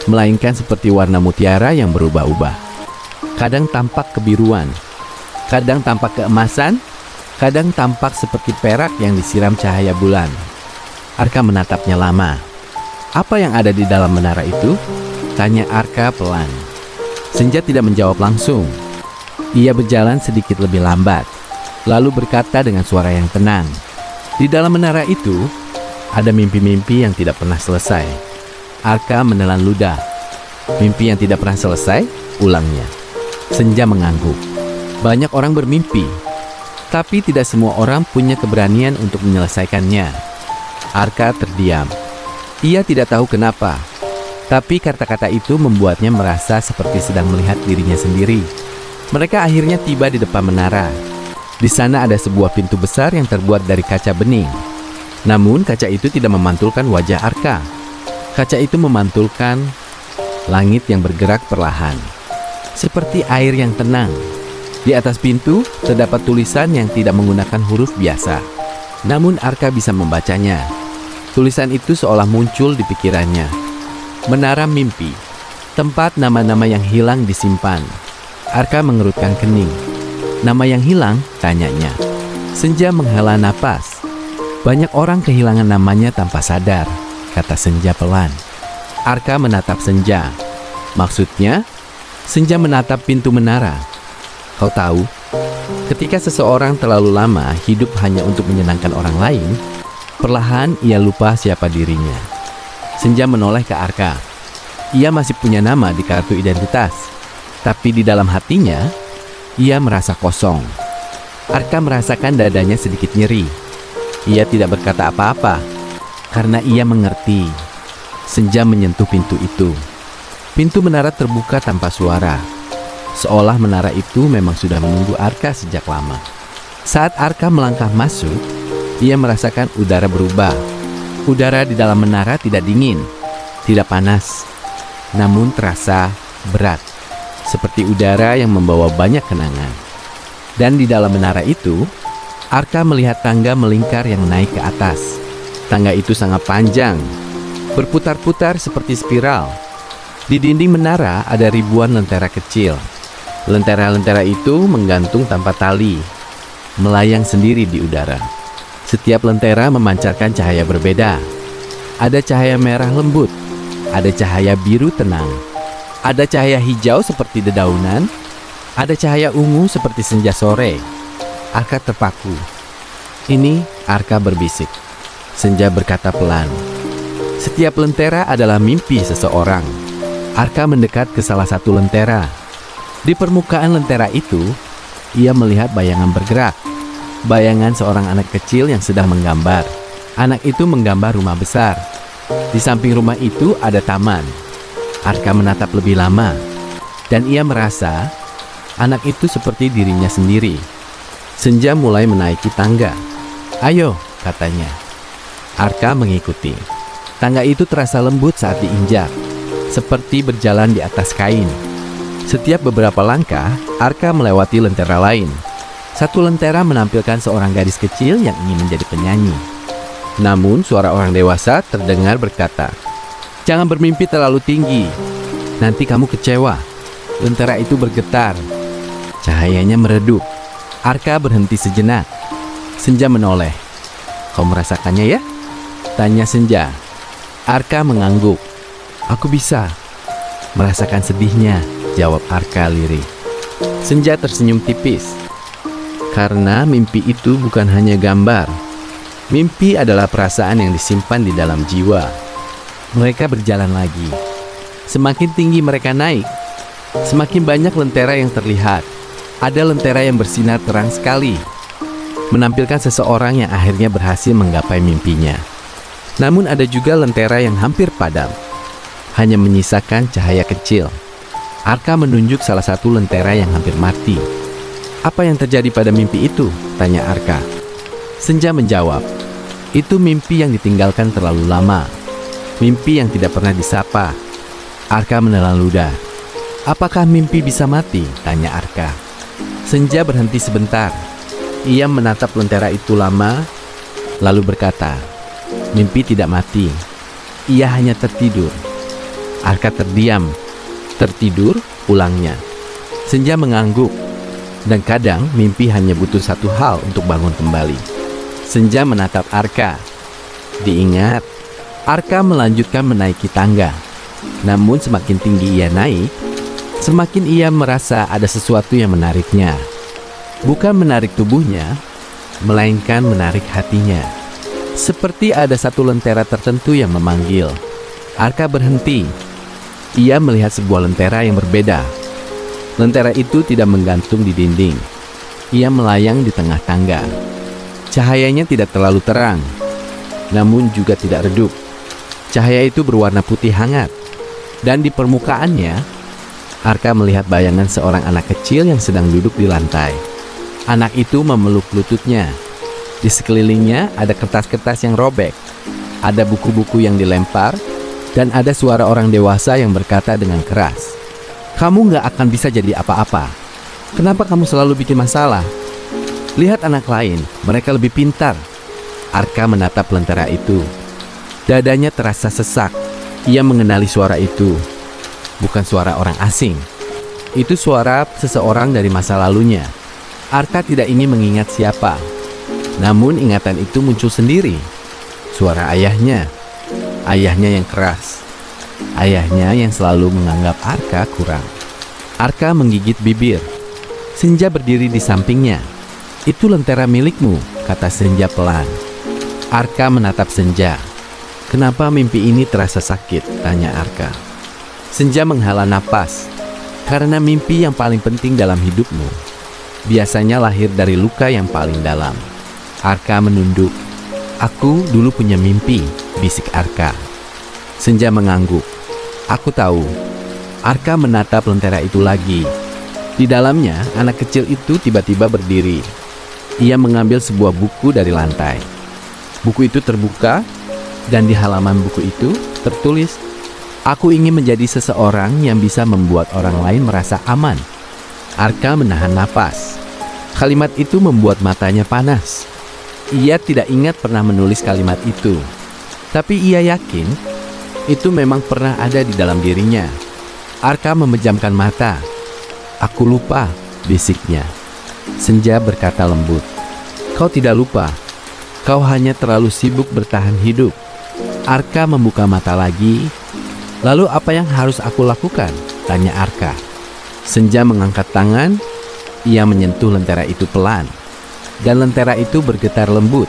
Speaker 1: melainkan seperti warna mutiara yang berubah-ubah. Kadang tampak kebiruan, kadang tampak keemasan, kadang tampak seperti perak yang disiram cahaya bulan. Arka menatapnya lama. Apa yang ada di dalam menara itu? Tanya Arka pelan. Senja tidak menjawab langsung. Ia berjalan sedikit lebih lambat, lalu berkata dengan suara yang tenang. Di dalam menara itu, ada mimpi-mimpi yang tidak pernah selesai. Arka menelan ludah. Mimpi yang tidak pernah selesai, ulangnya. Senja mengangguk. Banyak orang bermimpi, tapi tidak semua orang punya keberanian untuk menyelesaikannya. Arka terdiam. Ia tidak tahu kenapa, tapi kata-kata itu membuatnya merasa seperti sedang melihat dirinya sendiri. Mereka akhirnya tiba di depan menara. Di sana ada sebuah pintu besar yang terbuat dari kaca bening. Namun kaca itu tidak memantulkan wajah Arka. Kaca itu memantulkan langit yang bergerak perlahan, seperti air yang tenang. Di atas pintu terdapat tulisan yang tidak menggunakan huruf biasa. Namun Arka bisa membacanya. Tulisan itu seolah muncul di pikirannya. Menara mimpi, tempat nama-nama yang hilang disimpan. Arka mengerutkan kening. Nama yang hilang? Tanyanya. Senja menghela napas. Banyak orang kehilangan namanya tanpa sadar, kata Senja pelan. Arka menatap Senja. Maksudnya, Senja menatap pintu menara. Kau tahu, ketika seseorang terlalu lama hidup hanya untuk menyenangkan orang lain, perlahan ia lupa siapa dirinya. Senja menoleh ke Arka. Ia masih punya nama di kartu identitas, tapi di dalam hatinya, ia merasa kosong. Arka merasakan dadanya sedikit nyeri. Ia tidak berkata apa-apa, karena ia mengerti. Senja menyentuh pintu itu. Pintu menara terbuka tanpa suara. Seolah menara itu memang sudah menunggu Arka sejak lama. Saat Arka melangkah masuk, ia merasakan udara berubah. Udara di dalam menara tidak dingin, tidak panas, namun terasa berat, seperti udara yang membawa banyak kenangan. Dan di dalam menara itu, Arka melihat tangga melingkar yang naik ke atas. Tangga itu sangat panjang, berputar-putar seperti spiral. Di dinding menara ada ribuan lentera kecil. Lentera-lentera itu menggantung tanpa tali, melayang sendiri di udara. Setiap lentera memancarkan cahaya berbeda. Ada cahaya merah lembut, ada cahaya biru tenang, ada cahaya hijau seperti dedaunan, ada cahaya ungu seperti senja sore. Arka terpaku. Ini, Arka berbisik. Senja berkata pelan. Setiap lentera adalah mimpi seseorang. Arka mendekat ke salah satu lentera. Di permukaan lentera itu, ia melihat bayangan bergerak. Bayangan seorang anak kecil yang sedang menggambar. Anak itu menggambar rumah besar. Di samping rumah itu ada taman. Arka menatap lebih lama, dan ia merasa anak itu seperti dirinya sendiri. Senja mulai menaiki tangga. "Ayo," katanya. Arka mengikuti. Tangga itu terasa lembut saat diinjak, seperti berjalan di atas kain. Setiap beberapa langkah, Arka melewati lentera lain. Satu lentera menampilkan seorang gadis kecil yang ingin menjadi penyanyi. Namun suara orang dewasa terdengar berkata, "Jangan bermimpi terlalu tinggi, nanti kamu kecewa." Lentera itu bergetar. Cahayanya meredup. Arka berhenti sejenak. Senja menoleh. "Kau merasakannya ya?" tanya Senja. Arka mengangguk. "Aku bisa merasakan sedihnya," jawab Arka lirih. Senja tersenyum tipis. Karena mimpi itu bukan hanya gambar. Mimpi adalah perasaan yang disimpan di dalam jiwa. Mereka berjalan lagi. Semakin tinggi mereka naik, semakin banyak lentera yang terlihat. Ada lentera yang bersinar terang sekali, menampilkan seseorang yang akhirnya berhasil menggapai mimpinya. Namun ada juga lentera yang hampir padam, hanya menyisakan cahaya kecil. Arka menunjuk salah satu lentera yang hampir mati. "Apa yang terjadi pada mimpi itu?" tanya Arka. Senja menjawab, "Itu mimpi yang ditinggalkan terlalu lama. Mimpi yang tidak pernah disapa." Arka menelan ludah. "Apakah mimpi bisa mati?" tanya Arka. Senja berhenti sebentar. Ia menatap lentera itu lama, lalu berkata, "Mimpi tidak mati. Ia hanya tertidur." Arka terdiam. "Tertidur?" ulangnya. Senja mengangguk. Dan kadang mimpi hanya butuh satu hal untuk bangun kembali. Senja menatap Arka. Diingat, Arka melanjutkan menaiki tangga. Namun semakin tinggi ia naik, semakin ia merasa ada sesuatu yang menariknya. Bukan menarik tubuhnya, melainkan menarik hatinya. Seperti ada satu lentera tertentu yang memanggil. Arka berhenti. Ia melihat sebuah lentera yang berbeda. Lentera itu tidak menggantung di dinding. Ia melayang di tengah tangga. Cahayanya tidak terlalu terang, namun juga tidak redup. Cahaya itu berwarna putih hangat. Dan di permukaannya, Arka melihat bayangan seorang anak kecil yang sedang duduk di lantai. Anak itu memeluk lututnya. Di sekelilingnya ada kertas-kertas yang robek, ada buku-buku yang dilempar, dan ada suara orang dewasa yang berkata dengan keras, "Kamu gak akan bisa jadi apa-apa. Kenapa kamu selalu bikin masalah? Lihat anak lain, mereka lebih pintar." Arka menatap lentera itu. Dadanya terasa sesak. Ia mengenali suara itu. Bukan suara orang asing. Itu suara seseorang dari masa lalunya. Arka tidak ingin mengingat siapa. Namun ingatan itu muncul sendiri. Suara ayahnya. Ayahnya yang keras. Ayahnya yang selalu menganggap Arka kurang. Arka menggigit bibir. Senja berdiri di sampingnya. "Itu lentera milikmu," kata Senja pelan. Arka menatap Senja. "Kenapa mimpi ini terasa sakit?" tanya Arka. Senja menghela napas. "Karena mimpi yang paling penting dalam hidupmu biasanya lahir dari luka yang paling dalam." Arka menunduk. "Aku dulu punya mimpi," bisik Arka. Senja mengangguk. "Aku tahu." Arka menatap lentera itu lagi. Di dalamnya, anak kecil itu tiba-tiba berdiri. Ia mengambil sebuah buku dari lantai. Buku itu terbuka, dan di halaman buku itu tertulis, "Aku ingin menjadi seseorang yang bisa membuat orang lain merasa aman." Arka menahan napas. Kalimat itu membuat matanya panas. Ia tidak ingat pernah menulis kalimat itu, tapi ia yakin itu memang pernah ada di dalam dirinya. Arka memejamkan mata. "Aku lupa," bisiknya. Senja berkata lembut, "Kau tidak lupa. Kau hanya terlalu sibuk bertahan hidup." Arka membuka mata lagi. Lalu apa yang harus aku lakukan? Tanya Arka. Senja mengangkat tangan. Ia menyentuh lentera itu pelan. Dan lentera itu bergetar lembut.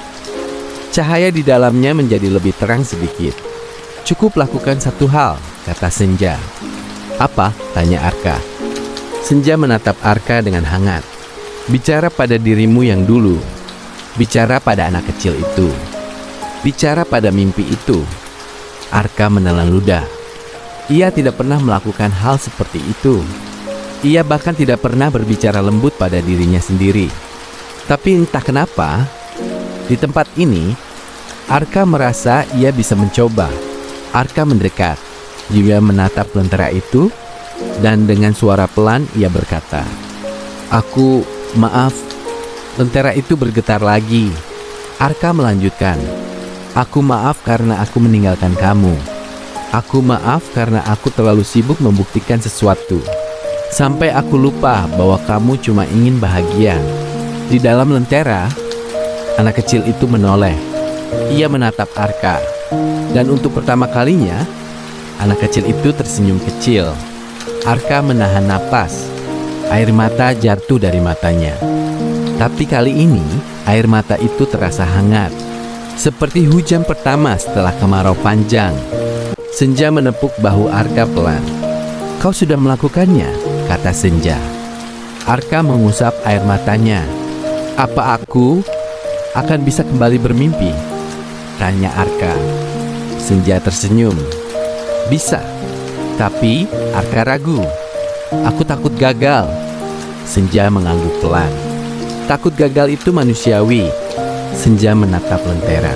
Speaker 1: Cahaya di dalamnya menjadi lebih terang sedikit. Cukup lakukan satu hal, kata Senja. Apa? Tanya Arka. Senja menatap Arka dengan hangat. Bicara pada dirimu yang dulu. Bicara pada anak kecil itu. Bicara pada mimpi itu. Arka menelan ludah. Ia tidak pernah melakukan hal seperti itu. Ia bahkan tidak pernah berbicara lembut pada dirinya sendiri. Tapi entah kenapa, di tempat ini, Arka merasa ia bisa mencoba. Arka mendekat. Dia menatap lentera itu, dan dengan suara pelan ia berkata, "Aku, maaf." Lentera itu bergetar lagi. Arka melanjutkan, "Aku maaf karena aku meninggalkan kamu. Aku maaf karena aku terlalu sibuk membuktikan sesuatu. Sampai aku lupa bahwa kamu cuma ingin bahagia." Di dalam lentera, anak kecil itu menoleh. Ia menatap Arka. Dan untuk pertama kalinya, anak kecil itu tersenyum kecil. Arka menahan napas. Air mata jatuh dari matanya. Tapi kali ini, air mata itu terasa hangat. Seperti hujan pertama setelah kemarau panjang. Senja menepuk bahu Arka pelan. "Kau sudah melakukannya," kata Senja. Arka mengusap air matanya. "Apa aku akan bisa kembali bermimpi?" tanya Arka. Senja tersenyum. "Bisa." Tapi Arka ragu. "Aku takut gagal." Senja mengangguk pelan. Takut gagal itu manusiawi. Senja menatap lentera.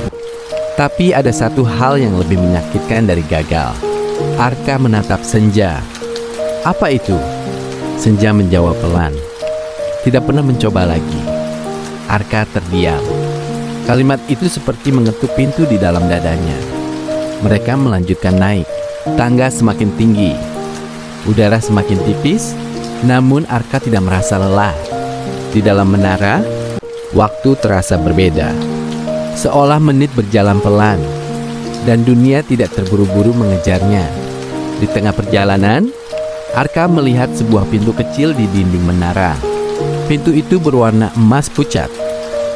Speaker 1: Tapi ada satu hal yang lebih menyakitkan dari gagal. Arka menatap Senja. "Apa itu?" Senja menjawab pelan. "Tidak pernah mencoba lagi." Arka terdiam. Kalimat itu seperti mengetuk pintu di dalam dadanya. Mereka melanjutkan naik. Tangga semakin tinggi. Udara semakin tipis, namun Arka tidak merasa lelah. Di dalam menara, waktu terasa berbeda. Seolah menit berjalan pelan, dan dunia tidak terburu-buru mengejarnya. Di tengah perjalanan, Arka melihat sebuah pintu kecil di dinding menara. Pintu itu berwarna emas pucat.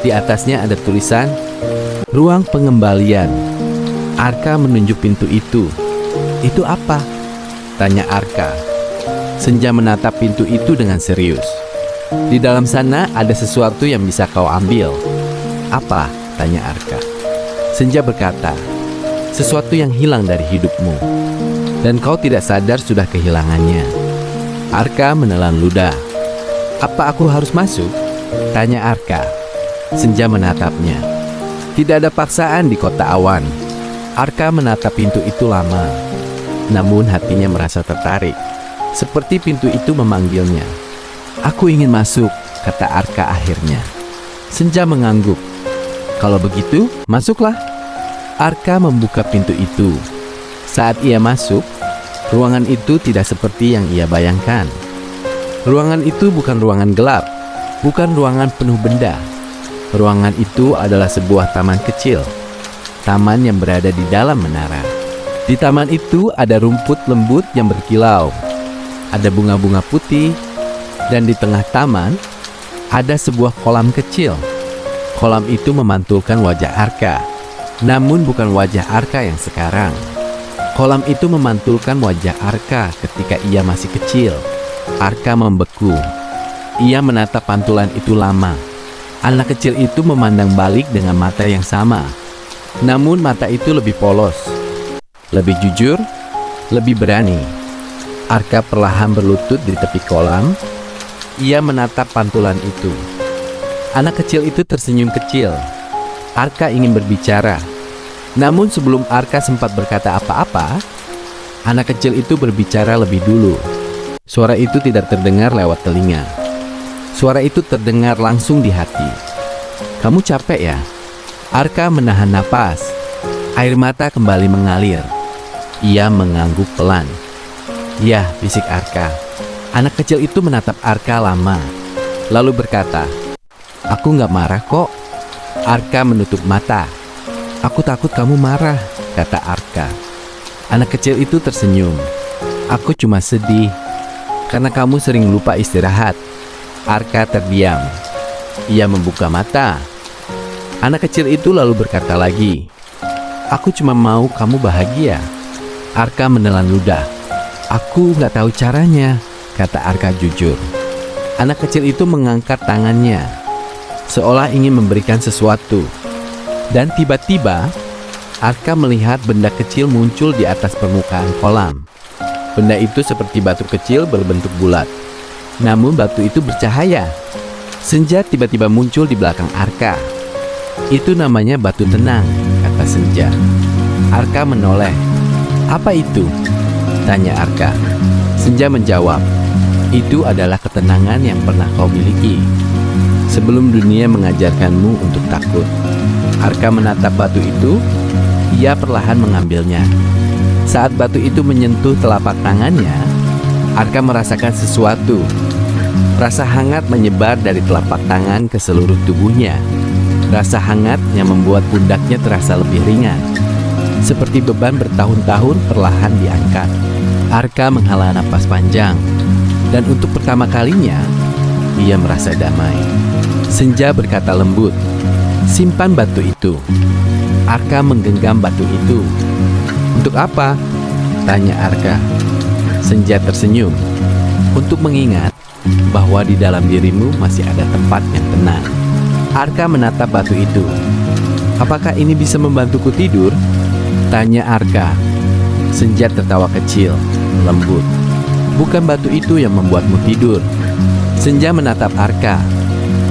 Speaker 1: Di atasnya ada tulisan, "Ruang Pengembalian." Arka menunjuk pintu itu. "Itu apa?" tanya Arka. Senja menatap pintu itu dengan serius. "Di dalam sana ada sesuatu yang bisa kau ambil." "Apa?" tanya Arka. Senja berkata, "Sesuatu yang hilang dari hidupmu, dan kau tidak sadar sudah kehilangannya." Arka menelan ludah. "Apa aku harus masuk?" tanya Arka. Senja menatapnya. Tidak ada paksaan di kota awan. Arka menatap pintu itu lama. Namun hatinya merasa tertarik. Seperti pintu itu memanggilnya. "Aku ingin masuk," kata Arka akhirnya. Senja mengangguk. "Kalau begitu, masuklah." Arka membuka pintu itu. Saat ia masuk, ruangan itu tidak seperti yang ia bayangkan. Ruangan itu bukan ruangan gelap, bukan ruangan penuh benda. Ruangan itu adalah sebuah taman kecil. Taman yang berada di dalam menara. Di taman itu ada rumput lembut yang berkilau. Ada bunga-bunga putih. Dan di tengah taman ada sebuah kolam kecil. Kolam itu memantulkan wajah Arka. Namun bukan wajah Arka yang sekarang. Kolam itu memantulkan wajah Arka ketika ia masih kecil. Arka membeku. Ia menatap pantulan itu lama. Anak kecil itu memandang balik dengan mata yang sama. Namun mata itu lebih polos, lebih jujur, lebih berani. Arka perlahan berlutut di tepi kolam. Ia menatap pantulan itu. Anak kecil itu tersenyum kecil. Arka ingin berbicara. Namun sebelum Arka sempat berkata apa-apa, anak kecil itu berbicara lebih dulu. Suara itu tidak terdengar lewat telinga. Suara itu terdengar langsung di hati. "Kamu capek ya?" Arka menahan napas. Air mata kembali mengalir. Ia mengangguk pelan. "Ya," bisik Arka. Anak kecil itu menatap Arka lama, lalu berkata, "Aku nggak marah kok." Arka menutup mata. "Aku takut kamu marah." kata Arka. Anak kecil itu tersenyum. Aku cuma sedih karena kamu sering lupa istirahat. Arka terdiam. Ia membuka mata. Anak kecil itu lalu berkata lagi, aku cuma mau kamu bahagia. Arka menelan ludah. Aku nggak tahu caranya, kata Arka jujur. Anak kecil itu mengangkat tangannya, seolah ingin memberikan sesuatu. Dan tiba-tiba, Arka melihat benda kecil muncul di atas permukaan kolam. Benda itu seperti batu kecil berbentuk bulat. Namun batu itu bercahaya. Senja tiba-tiba muncul di belakang Arka. Itu namanya batu tenang, kata Senja. Arka menoleh. Apa itu? Tanya Arka. Senja menjawab, itu adalah ketenangan yang pernah kau miliki sebelum dunia mengajarkanmu untuk takut. Arka menatap batu itu. Ia perlahan mengambilnya. Saat batu itu menyentuh telapak tangannya, Arka merasakan sesuatu. Rasa hangat menyebar dari telapak tangan ke seluruh tubuhnya. Rasa hangat yang membuat pundaknya terasa lebih ringan. Seperti beban bertahun-tahun perlahan diangkat. Arka menghela napas panjang. Dan untuk pertama kalinya, ia merasa damai. Senja berkata lembut, simpan batu itu. Arka menggenggam batu itu. Untuk apa? Tanya Arka. Senja tersenyum. Untuk mengingat bahwa di dalam dirimu masih ada tempat yang tenang. Arka menatap batu itu. Apakah ini bisa membantuku tidur? Tanya Arka. Senja tertawa kecil, lembut. Bukan batu itu yang membuatmu tidur. Senja menatap Arka.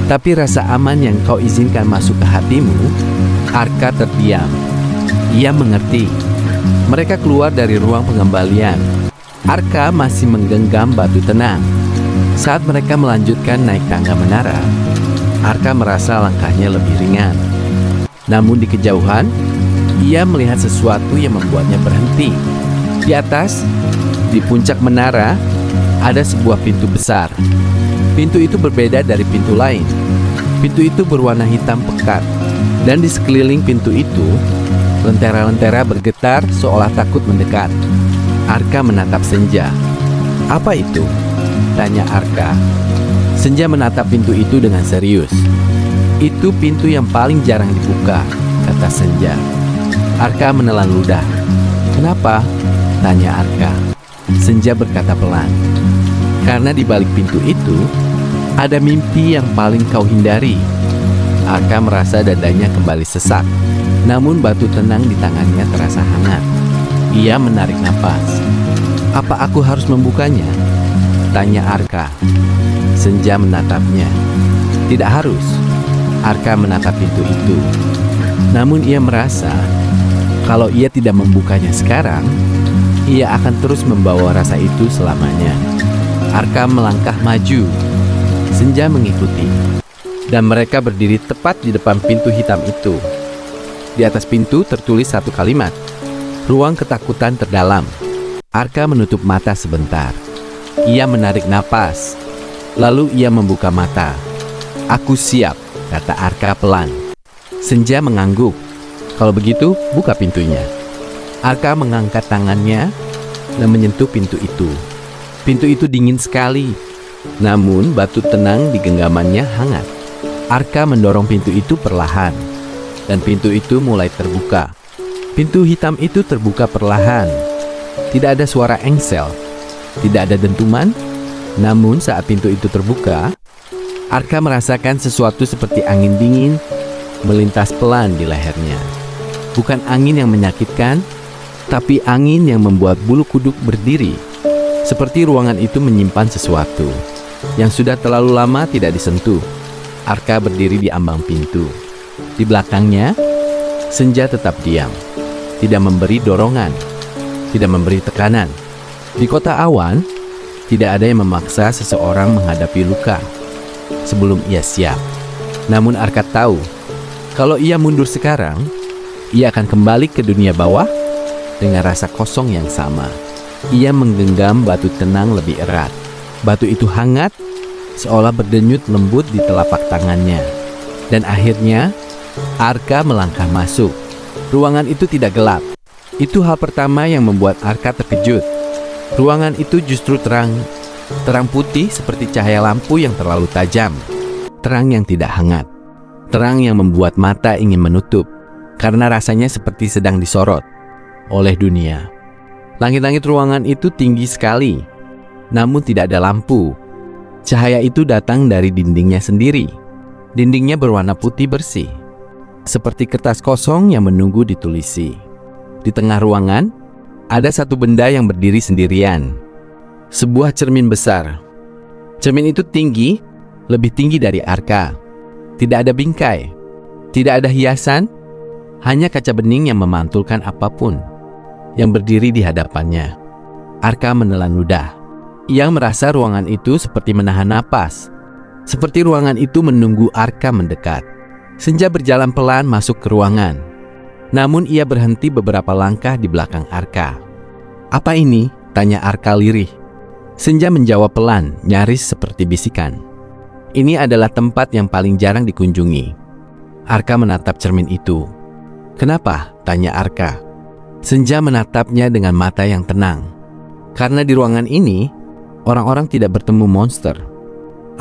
Speaker 1: Tapi rasa aman yang kau izinkan masuk ke hatimu. Arka terdiam. Ia mengerti. Mereka keluar dari ruang pengembalian. Arka masih menggenggam batu tenang. Saat mereka melanjutkan naik tangga menara, Arka merasa langkahnya lebih ringan. Namun di kejauhan, ia melihat sesuatu yang membuatnya berhenti. Di atas, di puncak menara, ada sebuah pintu besar. Pintu itu berbeda dari pintu lain. Pintu itu berwarna hitam pekat. Dan di sekeliling pintu itu, lentera-lentera bergetar seolah takut mendekat. Arka menatap Senja. Apa itu? Tanya Arka. Senja menatap pintu itu dengan serius. Itu pintu yang paling jarang dibuka, kata Senja. Arka menelan ludah. Kenapa? Tanya Arka. Senja berkata pelan. Karena di balik pintu itu, ada mimpi yang paling kau hindari. Arka merasa dadanya kembali sesak. Namun batu tenang di tangannya terasa hangat. Ia menarik napas. Apa aku harus membukanya? Tanya Arka. Senja menatapnya. Tidak harus. Arka menatap pintu itu. Namun ia merasa kalau ia tidak membukanya sekarang, ia akan terus membawa rasa itu selamanya. Arka melangkah maju. Senja mengikuti. Dan mereka berdiri tepat di depan pintu hitam itu. Di atas pintu tertulis satu kalimat. Ruang ketakutan terdalam. Arka menutup mata sebentar. Ia menarik napas. Lalu ia membuka mata. Aku siap, kata Arka pelan. Senja mengangguk. Kalau begitu, buka pintunya. Arka mengangkat tangannya dan menyentuh pintu itu. Pintu itu dingin sekali. Namun batu tenang di genggamannya hangat. Arka mendorong pintu itu perlahan. Dan pintu itu mulai terbuka. Pintu hitam itu terbuka perlahan. Tidak ada suara engsel. Tidak ada dentuman. Namun saat pintu itu terbuka, Arka merasakan sesuatu seperti angin dingin melintas pelan di lehernya. Bukan angin yang menyakitkan, tapi angin yang membuat bulu kuduk berdiri. Seperti ruangan itu menyimpan sesuatu yang sudah terlalu lama tidak disentuh. Arka berdiri di ambang pintu. Di belakangnya, Senja tetap diam. Tidak memberi dorongan. Tidak memberi tekanan. Di kota awan, tidak ada yang memaksa seseorang menghadapi luka sebelum ia siap. Namun Arka tahu, kalau ia mundur sekarang, ia akan kembali ke dunia bawah dengan rasa kosong yang sama. Ia menggenggam batu tenang lebih erat. Batu itu hangat, seolah berdenyut lembut di telapak tangannya. Dan akhirnya, Arka melangkah masuk. Ruangan itu tidak gelap. Itu hal pertama yang membuat Arka terkejut. Ruangan itu justru terang putih seperti cahaya lampu yang terlalu tajam. Terang yang tidak hangat. Terang yang membuat mata ingin menutup, karena rasanya seperti sedang disorot oleh dunia. Langit-langit ruangan itu tinggi sekali, namun tidak ada lampu. Cahaya itu datang dari dindingnya sendiri. Dindingnya berwarna putih bersih, seperti kertas kosong yang menunggu ditulisi. Di tengah ruangan, ada satu benda yang berdiri sendirian. Sebuah cermin besar. Cermin itu tinggi, lebih tinggi dari Arka. Tidak ada bingkai, tidak ada hiasan, hanya kaca bening yang memantulkan apapun yang berdiri di hadapannya. Arka menelan ludah. Ia merasa ruangan itu seperti menahan napas, seperti ruangan itu menunggu Arka mendekat. Senja berjalan pelan masuk ke ruangan, namun ia berhenti beberapa langkah di belakang Arka. "Apa ini?" tanya Arka lirih. Senja menjawab pelan, nyaris seperti bisikan. "Ini adalah tempat yang paling jarang dikunjungi." Arka menatap cermin itu. "Kenapa?" tanya Arka. Senja menatapnya dengan mata yang tenang. Karena di ruangan ini, orang-orang tidak bertemu monster.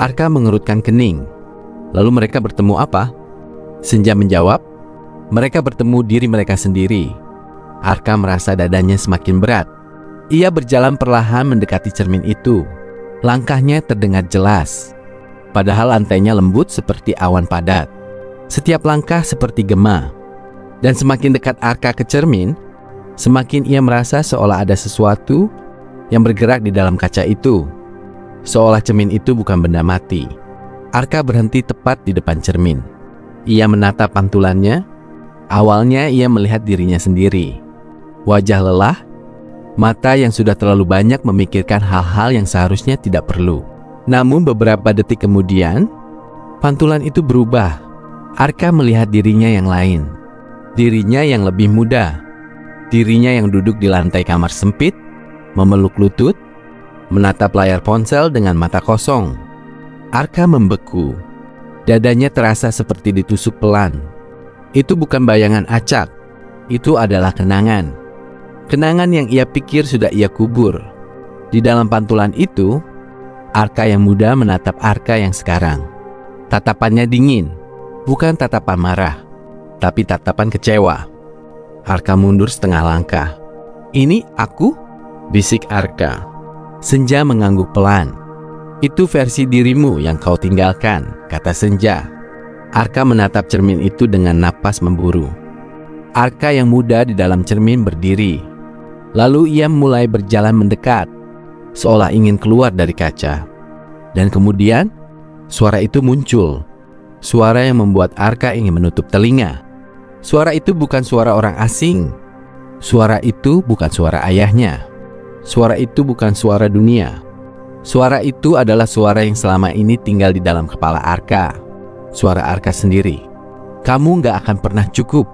Speaker 1: Arka mengerutkan kening. "Lalu mereka bertemu apa?" Senja menjawab, "Mereka bertemu diri mereka sendiri." Arka merasa dadanya semakin berat. Ia berjalan perlahan mendekati cermin itu. Langkahnya terdengar jelas, padahal lantainya lembut seperti awan padat. Setiap langkah seperti gema. Dan semakin dekat Arka ke cermin, semakin ia merasa seolah ada sesuatu yang bergerak di dalam kaca itu. Seolah cermin itu bukan benda mati. Arka berhenti tepat di depan cermin. Ia menatap pantulannya. Awalnya ia melihat dirinya sendiri. Wajah lelah, mata yang sudah terlalu banyak memikirkan hal-hal yang seharusnya tidak perlu. Namun beberapa detik kemudian, pantulan itu berubah. Arka melihat dirinya yang lain. Dirinya yang lebih muda. Dirinya yang duduk di lantai kamar sempit, memeluk lutut, menatap layar ponsel dengan mata kosong. Arka membeku. Dadanya terasa seperti ditusuk pelan. Itu bukan bayangan acak. Itu adalah kenangan. Kenangan yang ia pikir sudah ia kubur. Di dalam pantulan itu, Arka yang muda menatap Arka yang sekarang. Tatapannya dingin, bukan tatapan marah, tapi tatapan kecewa. Arka mundur setengah langkah. "Ini aku?" bisik Arka. Senja mengangguk pelan. "Itu versi dirimu yang kau tinggalkan," kata Senja. Arka menatap cermin itu dengan napas memburu. Arka yang muda di dalam cermin berdiri. Lalu ia mulai berjalan mendekat, seolah ingin keluar dari kaca. Dan kemudian, suara itu muncul. Suara yang membuat Arka ingin menutup telinga. Suara itu bukan suara orang asing. Suara itu bukan suara ayahnya. Suara itu bukan suara dunia. Suara itu adalah suara yang selama ini tinggal di dalam kepala Arka. Suara Arka sendiri. "Kamu gak akan pernah cukup."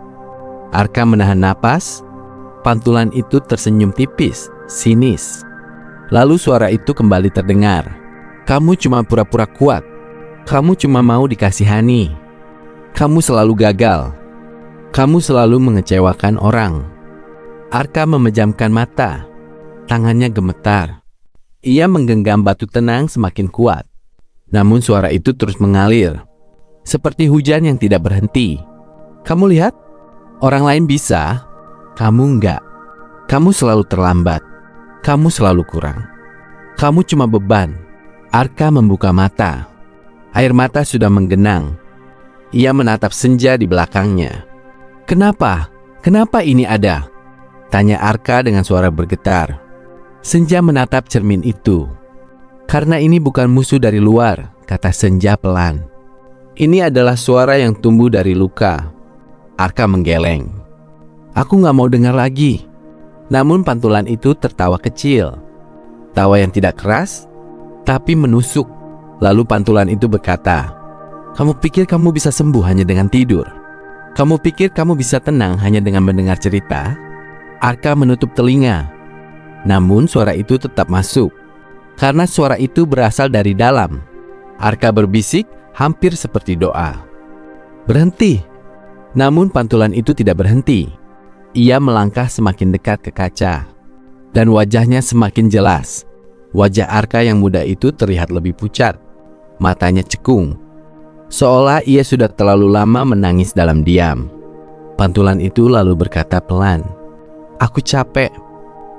Speaker 1: Arka menahan napas. Pantulan itu tersenyum tipis, sinis. Lalu suara itu kembali terdengar. "Kamu cuma pura-pura kuat. Kamu cuma mau dikasihani. Kamu selalu gagal. Kamu selalu mengecewakan orang." Arka memejamkan mata. Tangannya gemetar. Ia menggenggam batu tenang semakin kuat. Namun suara itu terus mengalir, seperti hujan yang tidak berhenti. "Kamu lihat? Orang lain bisa. Kamu enggak. Kamu selalu terlambat. Kamu selalu kurang. Kamu cuma beban." Arka membuka mata. Air mata sudah menggenang. Ia menatap Senja di belakangnya. "Kenapa? Kenapa ini ada?" tanya Arka dengan suara bergetar. Senja menatap cermin itu. "Karena ini bukan musuh dari luar," kata Senja pelan. "Ini adalah suara yang tumbuh dari luka." Arka menggeleng. "Aku gak mau dengar lagi." Namun pantulan itu tertawa kecil. Tawa yang tidak keras, tapi menusuk. Lalu pantulan itu berkata, "Kamu pikir kamu bisa sembuh hanya dengan tidur? Kamu pikir kamu bisa tenang hanya dengan mendengar cerita?" Arka menutup telinga. Namun suara itu tetap masuk. Karena suara itu berasal dari dalam. Arka berbisik hampir seperti doa. "Berhenti." Namun pantulan itu tidak berhenti. Ia melangkah semakin dekat ke kaca, dan wajahnya semakin jelas. Wajah Arka yang muda itu terlihat lebih pucat, matanya cekung, seolah ia sudah terlalu lama menangis dalam diam. Pantulan itu lalu berkata pelan, "Aku capek."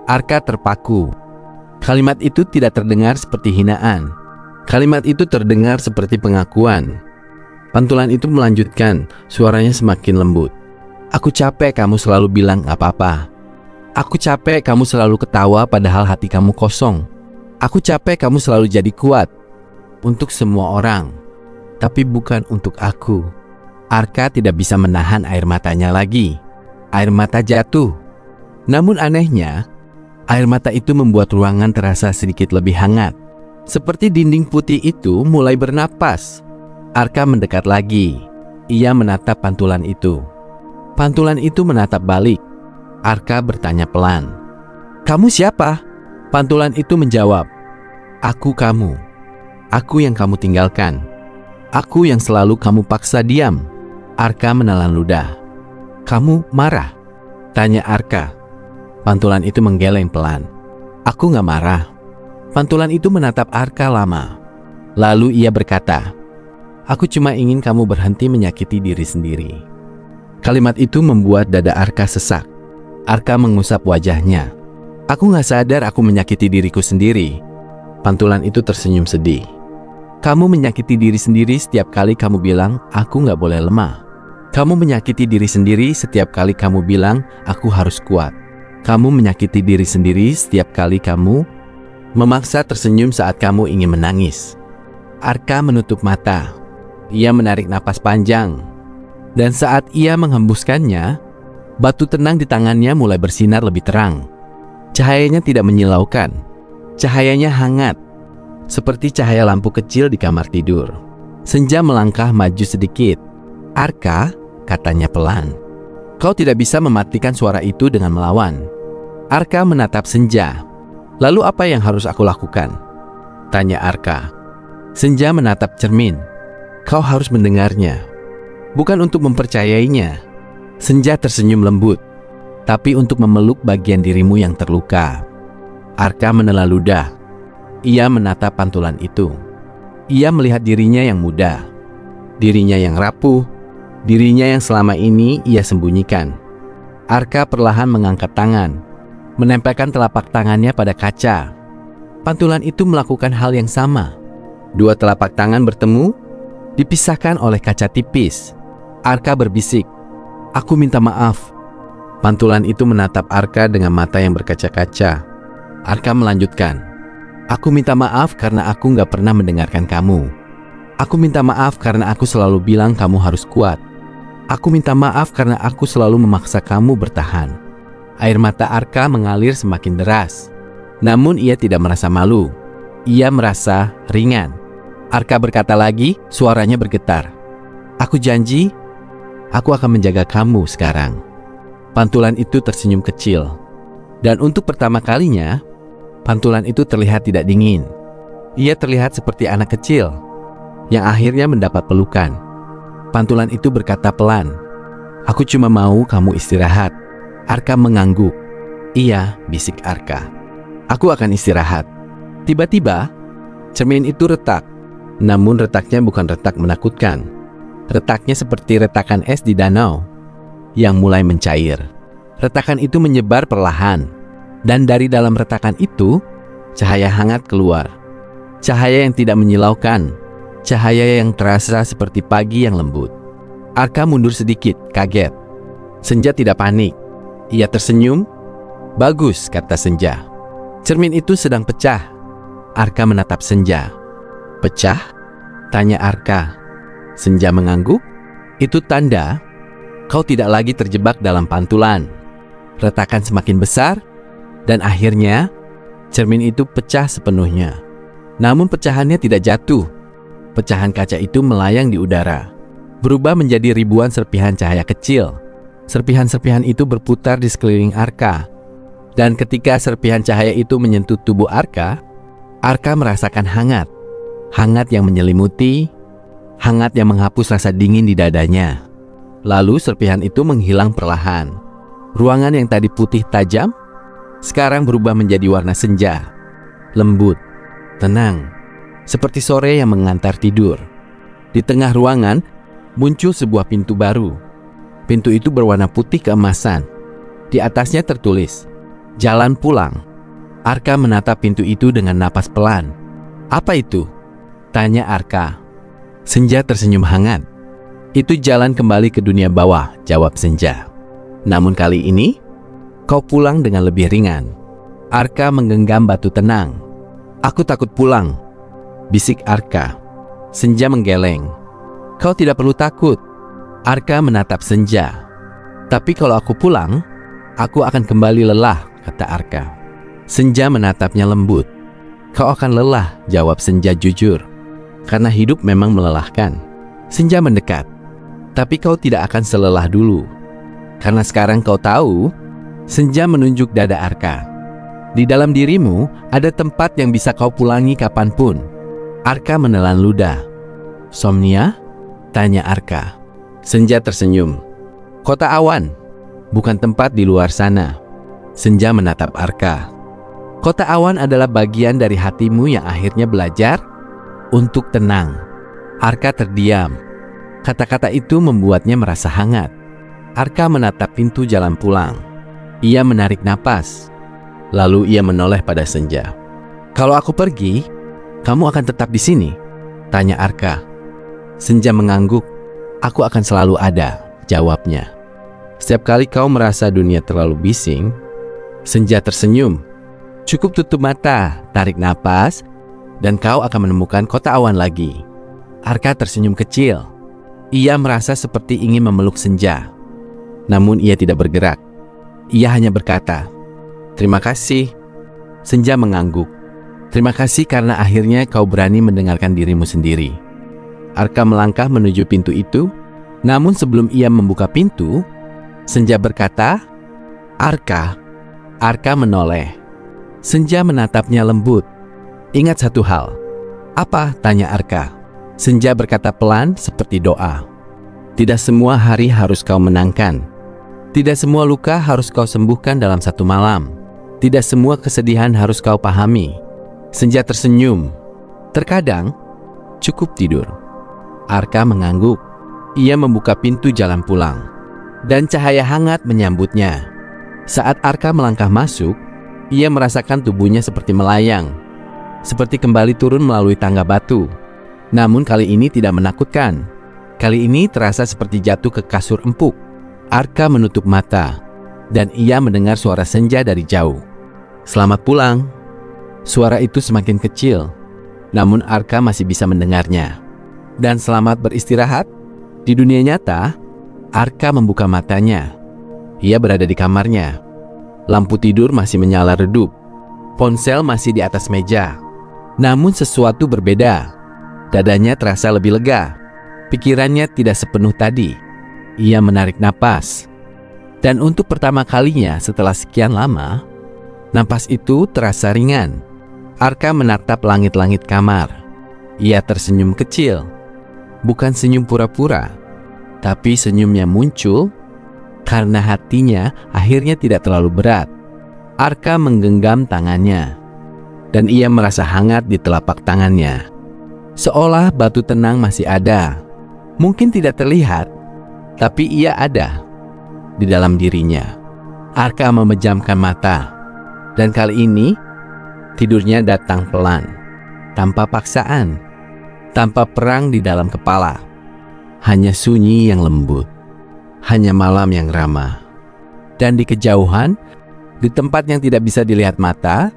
Speaker 1: Arka terpaku. Kalimat itu tidak terdengar seperti hinaan. Kalimat itu terdengar seperti pengakuan. Pantulan itu melanjutkan, suaranya semakin lembut. "Aku capek kamu selalu bilang gak apa-apa. Aku capek kamu selalu ketawa padahal hati kamu kosong. Aku capek kamu selalu jadi kuat untuk semua orang, tapi bukan untuk aku." Arka tidak bisa menahan air matanya lagi. Air mata jatuh. Namun anehnya, air mata itu membuat ruangan terasa sedikit lebih hangat. Seperti dinding putih itu mulai bernapas. Arka mendekat lagi. Ia menatap pantulan itu. Pantulan itu menatap balik. Arka bertanya pelan, "Kamu siapa?" Pantulan itu menjawab, "Aku kamu. Aku yang kamu tinggalkan. Aku yang selalu kamu paksa diam." Arka menelan ludah. "Kamu marah?" tanya Arka. Pantulan itu menggeleng pelan. "Aku gak marah." Pantulan itu menatap Arka lama. Lalu ia berkata, "Aku cuma ingin kamu berhenti menyakiti diri sendiri." Kalimat itu membuat dada Arka sesak. Arka mengusap wajahnya. "Aku gak sadar aku menyakiti diriku sendiri." Pantulan itu tersenyum sedih. "Kamu menyakiti diri sendiri setiap kali kamu bilang, aku gak boleh lemah. Kamu menyakiti diri sendiri setiap kali kamu bilang, aku harus kuat. Kamu menyakiti diri sendiri setiap kali kamu memaksa tersenyum saat kamu ingin menangis." Arka menutup mata. Ia menarik napas panjang. Dan saat ia menghembuskannya, batu tenang di tangannya mulai bersinar lebih terang. Cahayanya tidak menyilaukan. Cahayanya hangat, seperti cahaya lampu kecil di kamar tidur. Senja melangkah maju sedikit. "Arka," katanya pelan, "kau tidak bisa mematikan suara itu dengan melawan." Arka menatap Senja. "Lalu apa yang harus aku lakukan?" tanya Arka. Senja menatap cermin. "Kau harus mendengarnya, bukan untuk mempercayainya." Senja tersenyum lembut, "Tapi untuk memeluk bagian dirimu yang terluka." Arka menelan ludah. Ia menatap pantulan itu. Ia melihat dirinya yang muda, dirinya yang rapuh, dirinya yang selama ini ia sembunyikan. Arka perlahan mengangkat tangan, menempelkan telapak tangannya pada kaca. Pantulan itu melakukan hal yang sama. Dua telapak tangan bertemu, dipisahkan oleh kaca tipis. Arka berbisik, "Aku minta maaf." Pantulan itu menatap Arka dengan mata yang berkaca-kaca. Arka melanjutkan, "Aku minta maaf karena aku gak pernah mendengarkan kamu. Aku minta maaf karena aku selalu bilang kamu harus kuat. Aku minta maaf karena aku selalu memaksa kamu bertahan." Air mata Arka mengalir semakin deras. Namun ia tidak merasa malu. Ia merasa ringan. Arka berkata lagi, suaranya bergetar, "Aku janji, aku akan menjaga kamu sekarang." Pantulan itu tersenyum kecil. Dan untuk pertama kalinya, pantulan itu terlihat tidak dingin. Ia terlihat seperti anak kecil yang akhirnya mendapat pelukan. Pantulan itu berkata pelan, "Aku cuma mau kamu istirahat." Arka mengangguk. "Iya," bisik Arka, "aku akan istirahat." Tiba-tiba, cermin itu retak. Namun retaknya bukan retak menakutkan. Retaknya seperti retakan es di danau yang mulai mencair. Retakan itu menyebar perlahan. Dan dari dalam retakan itu, cahaya hangat keluar. Cahaya yang tidak menyilaukan. Cahaya yang terasa seperti pagi yang lembut. Arka mundur sedikit, kaget. Senja tidak panik. Ia tersenyum. "Bagus," kata Senja. "Cermin itu sedang pecah." Arka menatap Senja. "Pecah?" tanya Arka. Senja mengangguk. "Itu tanda kau tidak lagi terjebak dalam pantulan." Retakan semakin besar, dan akhirnya cermin itu pecah sepenuhnya. Namun pecahannya tidak jatuh. Pecahan kaca itu melayang di udara, berubah menjadi ribuan serpihan cahaya kecil. Serpihan-serpihan itu berputar di sekeliling Arka. Dan ketika serpihan cahaya itu menyentuh tubuh Arka, Arka merasakan hangat. Hangat yang menyelimuti, hangat yang menghapus rasa dingin di dadanya. Lalu serpihan itu menghilang perlahan. Ruangan yang tadi putih tajam, sekarang berubah menjadi warna senja. Lembut, tenang, seperti sore yang mengantar tidur. Di tengah ruangan, muncul sebuah pintu baru. Pintu itu berwarna putih keemasan. Di atasnya tertulis, "Jalan pulang." Arka menatap pintu itu dengan napas pelan. "Apa itu?" tanya Arka. Senja tersenyum hangat. "Itu jalan kembali ke dunia bawah," jawab Senja. "Namun kali ini, kau pulang dengan lebih ringan." Arka menggenggam batu tenang. "Aku takut pulang," bisik Arka. Senja menggeleng. "Kau tidak perlu takut." Arka menatap Senja. "Tapi kalau aku pulang, aku akan kembali lelah," kata Arka. Senja menatapnya lembut. "Kau akan lelah," jawab Senja jujur. "Karena hidup memang melelahkan." Senja mendekat. "Tapi kau tidak akan selelah dulu. Karena sekarang kau tahu." Senja menunjuk dada Arka. "Di dalam dirimu ada tempat yang bisa kau pulangi kapanpun." Arka menelan ludah. "Somnia?" tanya Arka. Senja tersenyum. "Kota awan, bukan tempat di luar sana." Senja menatap Arka. "Kota awan adalah bagian dari hatimu yang akhirnya belajar untuk tenang." Arka terdiam. Kata-kata itu membuatnya merasa hangat. Arka menatap pintu jalan pulang. Ia menarik napas. Lalu ia menoleh pada Senja. "Kalau aku pergi, kamu akan tetap di sini?" tanya Arka. Senja mengangguk. "Aku akan selalu ada," jawabnya. "Setiap kali kau merasa dunia terlalu bising." Senja tersenyum. "Cukup tutup mata, tarik napas, dan kau akan menemukan kota awan lagi." Arka tersenyum kecil. Ia merasa seperti ingin memeluk Senja. Namun ia tidak bergerak. Ia hanya berkata, "Terima kasih." Senja mengangguk. "Terima kasih karena akhirnya kau berani mendengarkan dirimu sendiri." Arka melangkah menuju pintu itu. Namun sebelum ia membuka pintu, Senja berkata, "Arka." Arka menoleh. Senja menatapnya lembut. "Ingat satu hal." "Apa?" tanya Arka. Senja berkata pelan seperti doa. "Tidak semua hari harus kau menangkan. Tidak semua luka harus kau sembuhkan dalam satu malam. Tidak semua kesedihan harus kau pahami." Senja tersenyum. "Terkadang cukup tidur." Arka mengangguk. Ia membuka pintu jalan pulang, dan cahaya hangat menyambutnya. Saat Arka melangkah masuk, ia merasakan tubuhnya seperti melayang, seperti kembali turun melalui tangga batu. Namun kali ini tidak menakutkan. Kali ini terasa seperti jatuh ke kasur empuk. Arka menutup mata, dan ia mendengar suara Senja dari jauh. "Selamat pulang." Suara itu semakin kecil, namun Arka masih bisa mendengarnya. "Dan selamat beristirahat." Di dunia nyata, Arka membuka matanya. Ia berada di kamarnya. Lampu tidur masih menyala redup. Ponsel masih di atas meja. Namun sesuatu berbeda. Dadanya terasa lebih lega. Pikirannya tidak sepenuh tadi. Ia menarik napas. Dan untuk pertama kalinya setelah sekian lama, napas itu terasa ringan. Arka menatap langit-langit kamar. Ia tersenyum kecil. Bukan senyum pura-pura, tapi senyumnya muncul karena hatinya akhirnya tidak terlalu berat. Arka menggenggam tangannya, dan ia merasa hangat di telapak tangannya. Seolah batu tenang masih ada. Mungkin tidak terlihat, tapi ia ada di dalam dirinya. Arka memejamkan mata, dan kali ini tidurnya datang pelan, tanpa paksaan, tanpa perang di dalam kepala. Hanya sunyi yang lembut, hanya malam yang ramah. Dan di kejauhan, di tempat yang tidak bisa dilihat mata,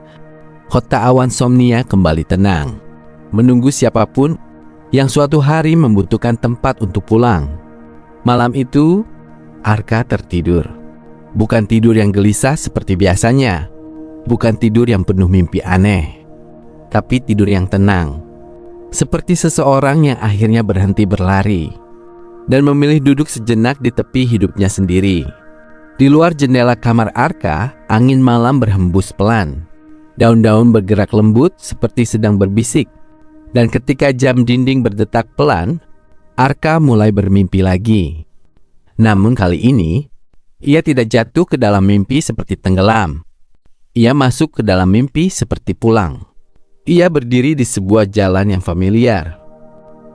Speaker 1: kota awan Somnia kembali tenang, menunggu siapapun yang suatu hari membutuhkan tempat untuk pulang. Malam itu, Arka tertidur. Bukan tidur yang gelisah seperti biasanya, bukan tidur yang penuh mimpi aneh, tapi tidur yang tenang. Seperti seseorang yang akhirnya berhenti berlari dan memilih duduk sejenak di tepi hidupnya sendiri. Di luar jendela kamar Arka, angin malam berhembus pelan. Daun-daun bergerak lembut seperti sedang berbisik. Dan ketika jam dinding berdetak pelan, Arka mulai bermimpi lagi. Namun kali ini, Ia tidak jatuh ke dalam mimpi seperti tenggelam. Ia masuk ke dalam mimpi seperti pulang. Ia berdiri di sebuah jalan yang familiar.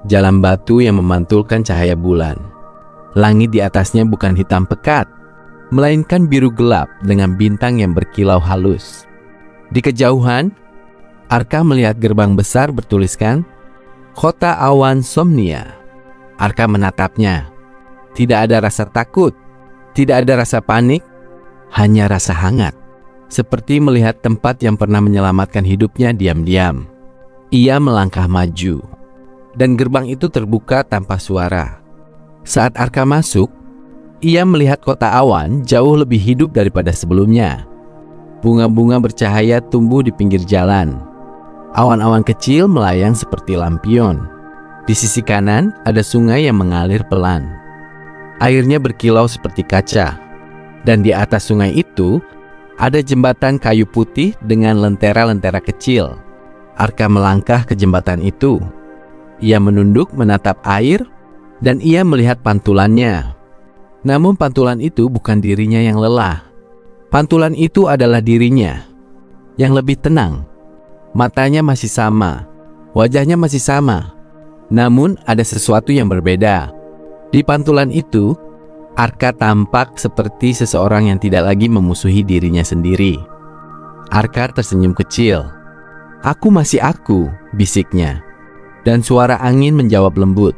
Speaker 1: Jalan batu yang memantulkan cahaya bulan. Langit di atasnya bukan hitam pekat, melainkan biru gelap dengan bintang yang berkilau halus. Di kejauhan, Arka melihat gerbang besar bertuliskan, Kota Awan Somnia. Arka menatapnya. Tidak ada rasa takut, tidak ada rasa panik, hanya rasa hangat. Seperti melihat tempat yang pernah menyelamatkan hidupnya diam-diam. Ia melangkah maju, dan gerbang itu terbuka tanpa suara. Saat Arka masuk, ia melihat kota awan jauh lebih hidup daripada sebelumnya. Bunga-bunga bercahaya tumbuh di pinggir jalan. Awan-awan kecil melayang seperti lampion. Di sisi kanan ada sungai yang mengalir pelan. Airnya berkilau seperti kaca. Dan di atas sungai itu ada jembatan kayu putih dengan lentera-lentera kecil. Arka melangkah ke jembatan itu. Ia menunduk menatap air dan ia melihat pantulannya. Namun pantulan itu bukan dirinya yang lelah. Pantulan itu adalah dirinya yang lebih tenang. Matanya masih sama, wajahnya masih sama. Namun ada sesuatu yang berbeda. Di pantulan itu, Arka tampak seperti seseorang yang tidak lagi memusuhi dirinya sendiri. Arka tersenyum kecil. "Aku masih aku," bisiknya. Dan suara angin menjawab lembut,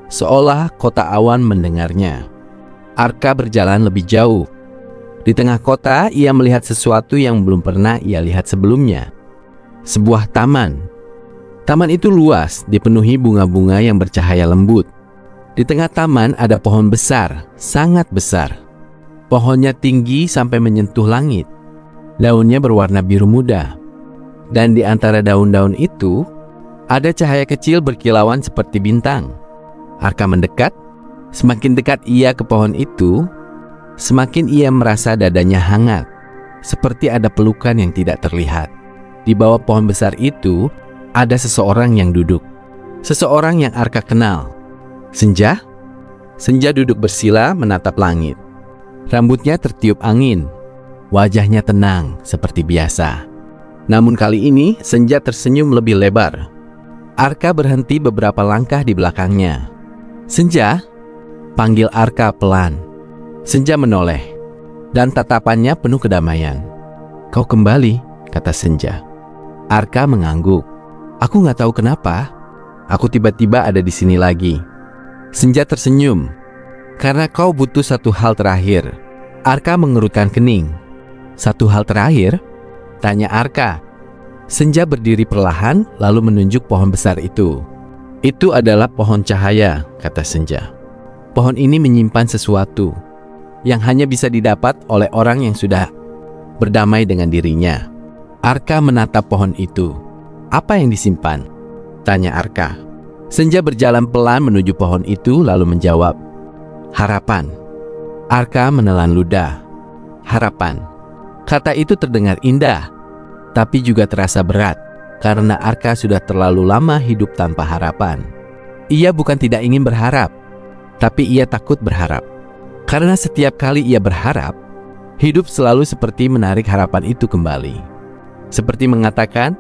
Speaker 1: seolah kota awan mendengarnya. Arka berjalan lebih jauh. Di tengah kota, ia melihat sesuatu yang belum pernah ia lihat sebelumnya. Sebuah taman. Taman itu luas, dipenuhi bunga-bunga yang bercahaya lembut. Di tengah taman ada pohon besar, sangat besar. Pohonnya tinggi sampai menyentuh langit. Daunnya berwarna biru muda. Dan di antara daun-daun itu, ada cahaya kecil berkilauan seperti bintang. Arka mendekat. Semakin dekat ia ke pohon itu, semakin ia merasa dadanya hangat. Seperti ada pelukan yang tidak terlihat. Di bawah pohon besar itu, ada seseorang yang duduk. Seseorang yang Arka kenal. Senja? Senja duduk bersila menatap langit. Rambutnya tertiup angin. Wajahnya tenang seperti biasa. Namun kali ini Senja tersenyum lebih lebar. Arka berhenti beberapa langkah di belakangnya. "Senja?" panggil Arka pelan. Senja menoleh dan tatapannya penuh kedamaian. "Kau kembali," kata Senja. Arka mengangguk. "Aku gak tahu kenapa. Aku tiba-tiba ada di sini lagi." Senja tersenyum. "Karena kau butuh satu hal terakhir." Arka mengerutkan kening. "Satu hal terakhir?" tanya Arka. Senja berdiri perlahan lalu menunjuk pohon besar itu. "Itu adalah pohon cahaya," kata Senja. "Pohon ini menyimpan sesuatu yang hanya bisa didapat oleh orang yang sudah berdamai dengan dirinya." Arka menatap pohon itu. "Apa yang disimpan?" tanya Arka. Senja berjalan pelan menuju pohon itu lalu menjawab, "Harapan." Arka menelan ludah. Harapan. Kata itu terdengar indah, tapi juga terasa berat, karena Arka sudah terlalu lama hidup tanpa harapan. Ia bukan tidak ingin berharap, tapi ia takut berharap. Karena setiap kali ia berharap, hidup selalu seperti menarik harapan itu kembali. Seperti mengatakan,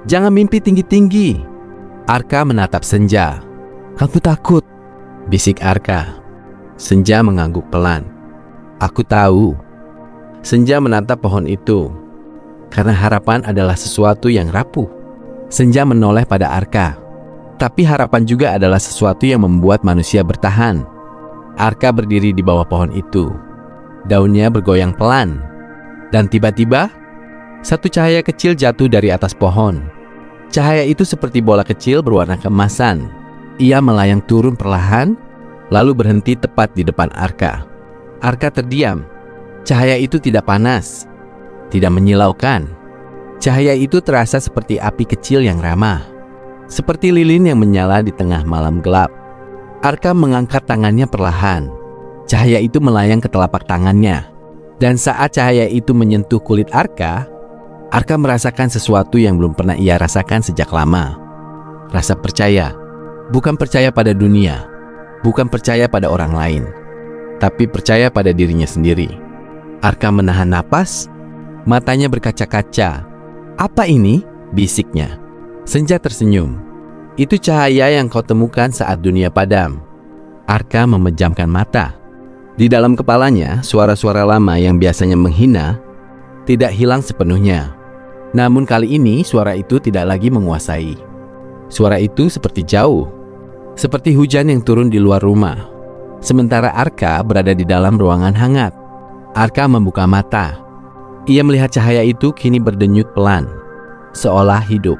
Speaker 1: "Jangan mimpi tinggi-tinggi." Arka menatap Senja. "Kamu takut?" bisik Arka. Senja mengangguk pelan. "Aku tahu." Senja menatap pohon itu. Karena harapan adalah sesuatu yang rapuh. Senja menoleh pada Arka. Tapi harapan juga adalah sesuatu yang membuat manusia bertahan. Arka berdiri di bawah pohon itu. Daunnya bergoyang pelan. Dan tiba-tiba, satu cahaya kecil jatuh dari atas pohon. Cahaya itu seperti bola kecil berwarna keemasan. Ia melayang turun perlahan, lalu berhenti tepat di depan Arka. Arka terdiam. Cahaya itu tidak panas, tidak menyilaukan. Cahaya itu terasa seperti api kecil yang ramah, seperti lilin yang menyala di tengah malam gelap. Arka mengangkat tangannya perlahan. Cahaya itu melayang ke telapak tangannya. Dan saat cahaya itu menyentuh kulit Arka, Arka merasakan sesuatu yang belum pernah ia rasakan sejak lama. Rasa percaya. Bukan percaya pada dunia, bukan percaya pada orang lain, tapi percaya pada dirinya sendiri. Arka menahan napas, matanya berkaca-kaca. "Apa ini?" bisiknya. Senja tersenyum. "Itu cahaya yang kau temukan saat dunia padam." Arka memejamkan mata. Di dalam kepalanya, suara-suara lama yang biasanya menghina tidak hilang sepenuhnya. Namun kali ini suara itu tidak lagi menguasai. Suara itu seperti jauh, seperti hujan yang turun di luar rumah. Sementara Arka berada di dalam ruangan hangat. Arka membuka mata. Ia melihat cahaya itu kini berdenyut pelan, seolah hidup,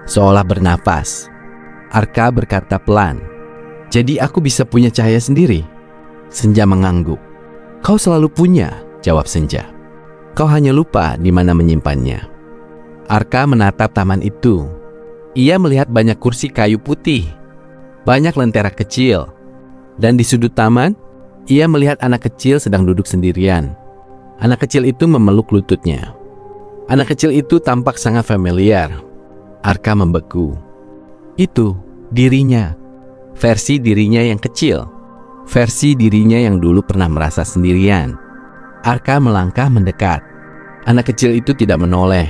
Speaker 1: seolah bernafas. Arka berkata pelan, "Jadi aku bisa punya cahaya sendiri?" Senja mengangguk. "Kau selalu punya," jawab Senja. "Kau hanya lupa di mana menyimpannya." Arka menatap taman itu. Ia melihat banyak kursi kayu putih, banyak lentera kecil, dan di sudut taman, ia melihat anak kecil sedang duduk sendirian. Anak kecil itu memeluk lututnya. Anak kecil itu tampak sangat familiar. Arka membeku. Itu dirinya, versi dirinya yang kecil, versi dirinya yang dulu pernah merasa sendirian. Arka melangkah mendekat. Anak kecil itu tidak menoleh,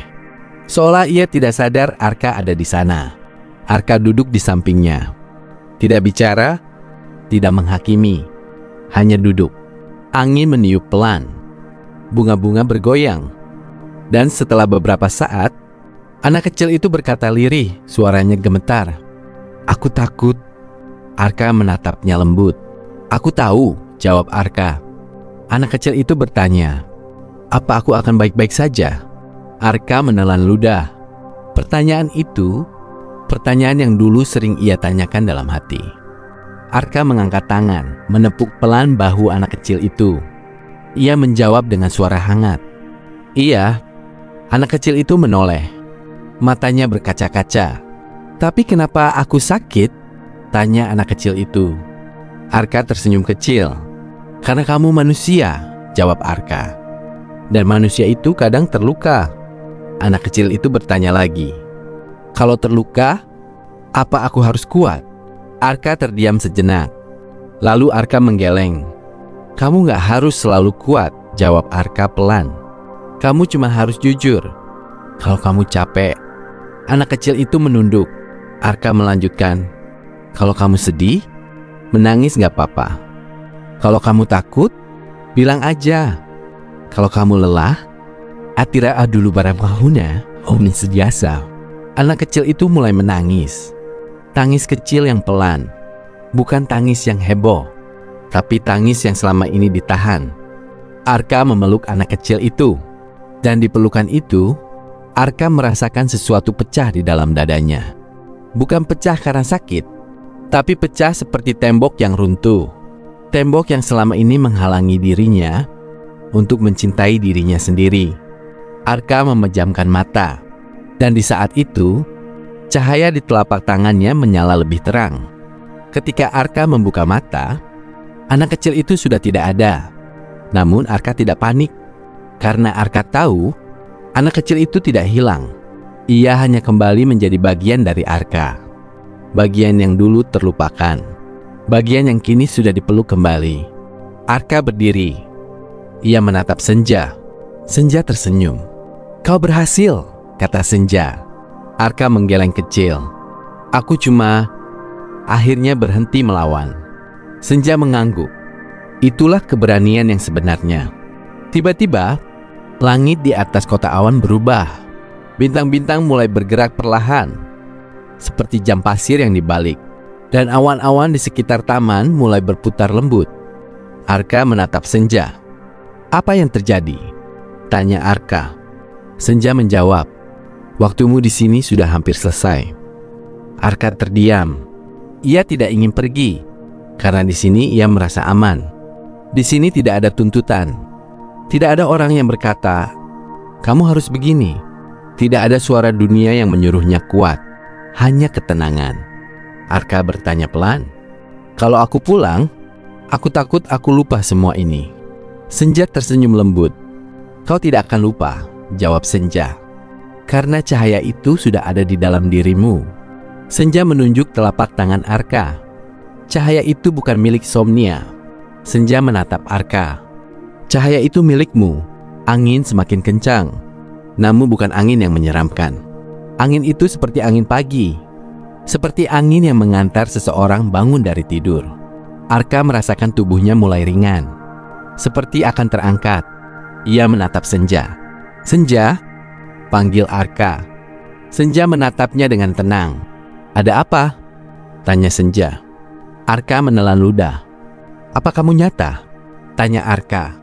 Speaker 1: seolah ia tidak sadar Arka ada di sana. Arka duduk di sampingnya, tidak bicara, tidak menghakimi, hanya duduk. Angin meniup pelan, bunga-bunga bergoyang, dan setelah beberapa saat, anak kecil itu berkata lirih, suaranya gemetar. "Aku takut." Arka menatapnya lembut. "Aku tahu," jawab Arka. Anak kecil itu bertanya, "Apa aku akan baik-baik saja?" Arka menelan ludah. Pertanyaan itu, pertanyaan yang dulu sering ia tanyakan dalam hati. Arka mengangkat tangan, menepuk pelan bahu anak kecil itu. Ia menjawab dengan suara hangat, "Iya." Anak kecil itu menoleh. Matanya berkaca-kaca. "Tapi kenapa aku sakit?" tanya anak kecil itu. Arka tersenyum kecil. "Karena kamu manusia," jawab Arka. "Dan manusia itu kadang terluka." Anak kecil itu bertanya lagi, "Kalau terluka, apa aku harus kuat?" Arka terdiam sejenak. Lalu Arka menggeleng. "Kamu gak harus selalu kuat," jawab Arka pelan. "Kamu cuma harus jujur. Kalau kamu capek." Anak kecil itu menunduk. Arka melanjutkan, "Kalau kamu sedih, menangis gak apa-apa. Kalau kamu takut, bilang aja. Kalau kamu lelah, atira dulu barang kahuna, min sediasa." Anak kecil itu mulai menangis. Tangis kecil yang pelan, bukan tangis yang heboh, tapi tangis yang selama ini ditahan. Arka memeluk anak kecil itu, dan di pelukan itu, Arka merasakan sesuatu pecah di dalam dadanya. Bukan pecah karena sakit, tapi pecah seperti tembok yang runtuh. Tembok yang selama ini menghalangi dirinya untuk mencintai dirinya sendiri. Arka memejamkan mata, dan di saat itu, cahaya di telapak tangannya menyala lebih terang. Ketika Arka membuka mata, anak kecil itu sudah tidak ada. Namun Arka tidak panik, karena Arka tahu anak kecil itu tidak hilang. Ia hanya kembali menjadi bagian dari Arka. Bagian yang dulu terlupakan. Bagian yang kini sudah dipeluk kembali. Arka berdiri. Ia menatap Senja. Senja tersenyum. "Kau berhasil," kata Senja. Arka menggeleng kecil. "Aku cuma akhirnya berhenti melawan." Senja mengangguk. Itulah keberanian yang sebenarnya. Tiba-tiba, langit di atas kota awan berubah. Bintang-bintang mulai bergerak perlahan, seperti jam pasir yang dibalik. Dan awan-awan di sekitar taman mulai berputar lembut. Arka menatap Senja. "Apa yang terjadi?" tanya Arka. Senja menjawab, "Waktumu di sini sudah hampir selesai." Arka terdiam. Ia tidak ingin pergi, karena di sini ia merasa aman. Di sini tidak ada tuntutan. Tidak ada orang yang berkata, "Kamu harus begini." Tidak ada suara dunia yang menyuruhnya kuat. Hanya ketenangan. Arka bertanya pelan, "Kalau aku pulang, aku takut aku lupa semua ini." Senja tersenyum lembut. "Kau tidak akan lupa," jawab Senja. "Karena cahaya itu sudah ada di dalam dirimu." Senja menunjuk telapak tangan Arka. Cahaya itu bukan milik Somnia. Senja menatap Arka. Cahaya itu milikmu. Angin semakin kencang, namun bukan angin yang menyeramkan. Angin itu seperti angin pagi, seperti angin yang mengantar seseorang bangun dari tidur. Arka merasakan tubuhnya mulai ringan, seperti akan terangkat. Ia menatap Senja. "Senja," panggil Arka. Senja menatapnya dengan tenang. "Ada apa?" tanya Senja. Arka menelan ludah. "Apa kamu nyata?" tanya Arka.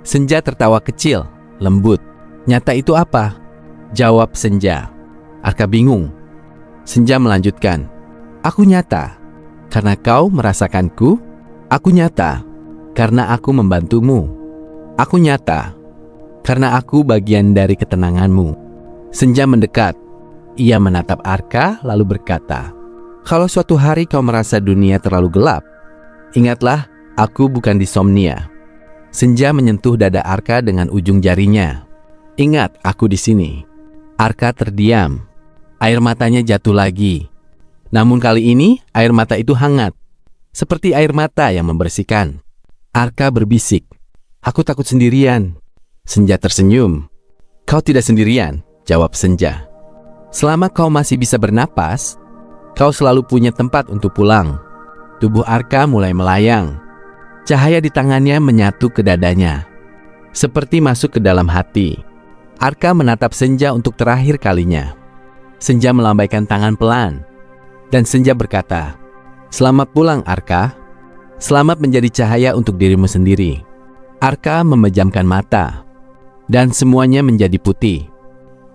Speaker 1: Senja tertawa kecil, lembut. "Nyata itu apa?" jawab Senja. Arka bingung. Senja melanjutkan, "Aku nyata karena kau merasakanku. Aku nyata karena aku membantumu. Aku nyata karena aku bagian dari ketenanganmu." Senja mendekat. Ia menatap Arka lalu berkata, "Kalau suatu hari kau merasa dunia terlalu gelap, ingatlah aku bukan insomnia." Senja menyentuh dada Arka dengan ujung jarinya. "Ingat, aku di sini." Arka terdiam. Air matanya jatuh lagi. Namun kali ini air mata itu hangat, seperti air mata yang membersihkan. Arka berbisik, "Aku takut sendirian." Senja tersenyum. "Kau tidak sendirian," jawab Senja. "Selama kau masih bisa bernapas, kau selalu punya tempat untuk pulang." Tubuh Arka mulai melayang. Cahaya di tangannya menyatu ke dadanya, seperti masuk ke dalam hati. Arka menatap Senja untuk terakhir kalinya. Senja melambaikan tangan pelan, dan Senja berkata, "Selamat pulang, Arka. Selamat menjadi cahaya untuk dirimu sendiri." Arka memejamkan mata, dan semuanya menjadi putih.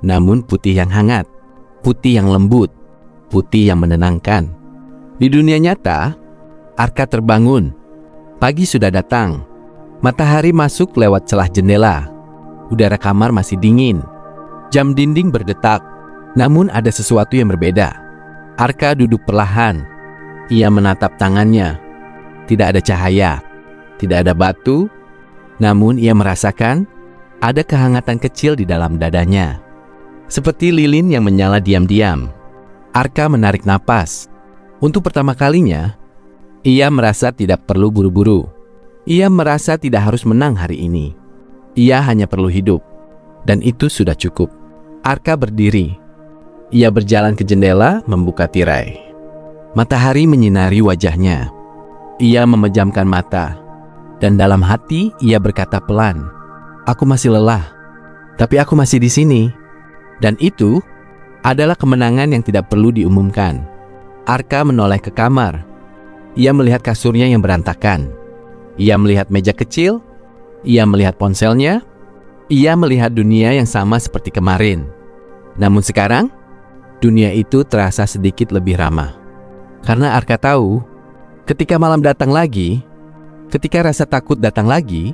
Speaker 1: Namun putih yang hangat, putih yang lembut, putih yang menenangkan. Di dunia nyata, Arka terbangun. Pagi sudah datang. Matahari masuk lewat celah jendela. Udara kamar masih dingin. Jam dinding berdetak. Namun ada sesuatu yang berbeda. Arka duduk perlahan. Ia menatap tangannya. Tidak ada cahaya, tidak ada batu, namun ia merasakan ada kehangatan kecil di dalam dadanya. Seperti lilin yang menyala diam-diam. Arka menarik napas. Untuk pertama kalinya, ia merasa tidak perlu buru-buru. Ia merasa tidak harus menang hari ini. Ia hanya perlu hidup, dan itu sudah cukup. Arka berdiri. Ia berjalan ke jendela, membuka tirai. Matahari menyinari wajahnya. Ia memejamkan mata, dan dalam hati ia berkata pelan, "Aku masih lelah, tapi aku masih di sini." Dan itu adalah kemenangan yang tidak perlu diumumkan. Arka menoleh ke kamar. Ia melihat kasurnya yang berantakan. Ia melihat meja kecil. Ia melihat ponselnya. Ia melihat dunia yang sama seperti kemarin. Namun sekarang, dunia itu terasa sedikit lebih ramah. Karena Arka tahu, ketika malam datang lagi, ketika rasa takut datang lagi,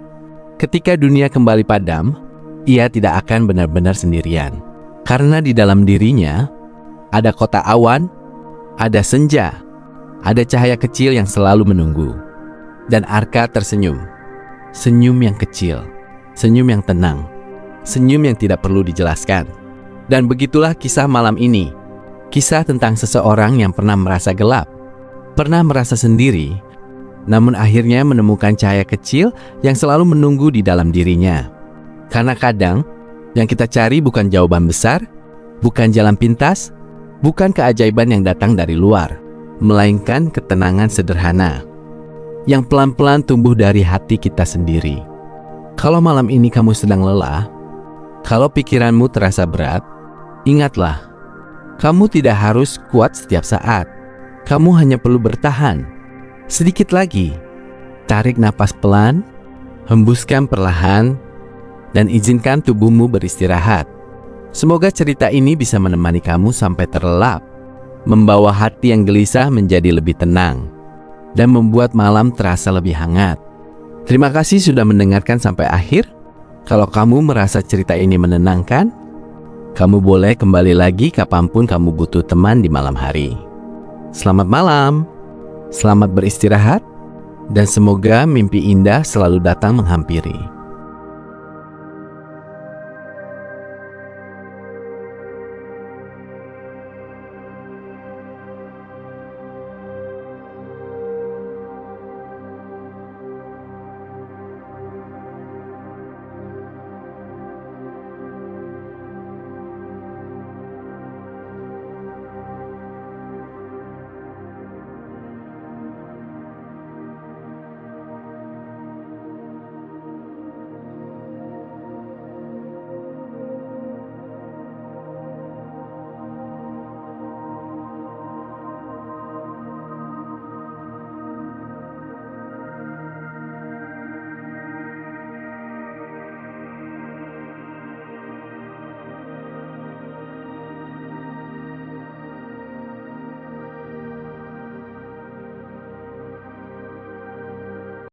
Speaker 1: ketika dunia kembali padam, ia tidak akan benar-benar sendirian. Karena di dalam dirinya ada kota awan, ada senja, ada cahaya kecil yang selalu menunggu. Dan Arka tersenyum. Senyum yang kecil, senyum yang tenang, senyum yang tidak perlu dijelaskan. Dan begitulah kisah malam ini. Kisah tentang seseorang yang pernah merasa gelap, pernah merasa sendiri, namun akhirnya menemukan cahaya kecil yang selalu menunggu di dalam dirinya. Karena kadang yang kita cari bukan jawaban besar, bukan jalan pintas, bukan keajaiban yang datang dari luar, melainkan ketenangan sederhana yang pelan-pelan tumbuh dari hati kita sendiri. Kalau malam ini kamu sedang lelah, kalau pikiranmu terasa berat, ingatlah, kamu tidak harus kuat setiap saat. Kamu hanya perlu bertahan. Sedikit lagi. Tarik napas pelan, hembuskan perlahan, dan izinkan tubuhmu beristirahat. Semoga cerita ini bisa menemani kamu sampai terlelap, membawa hati yang gelisah menjadi lebih tenang, dan membuat malam terasa lebih hangat. Terima kasih sudah mendengarkan sampai akhir. Kalau kamu merasa cerita ini menenangkan, kamu boleh kembali lagi kapanpun kamu butuh teman di malam hari. Selamat malam, selamat beristirahat, dan semoga mimpi indah selalu datang menghampiri.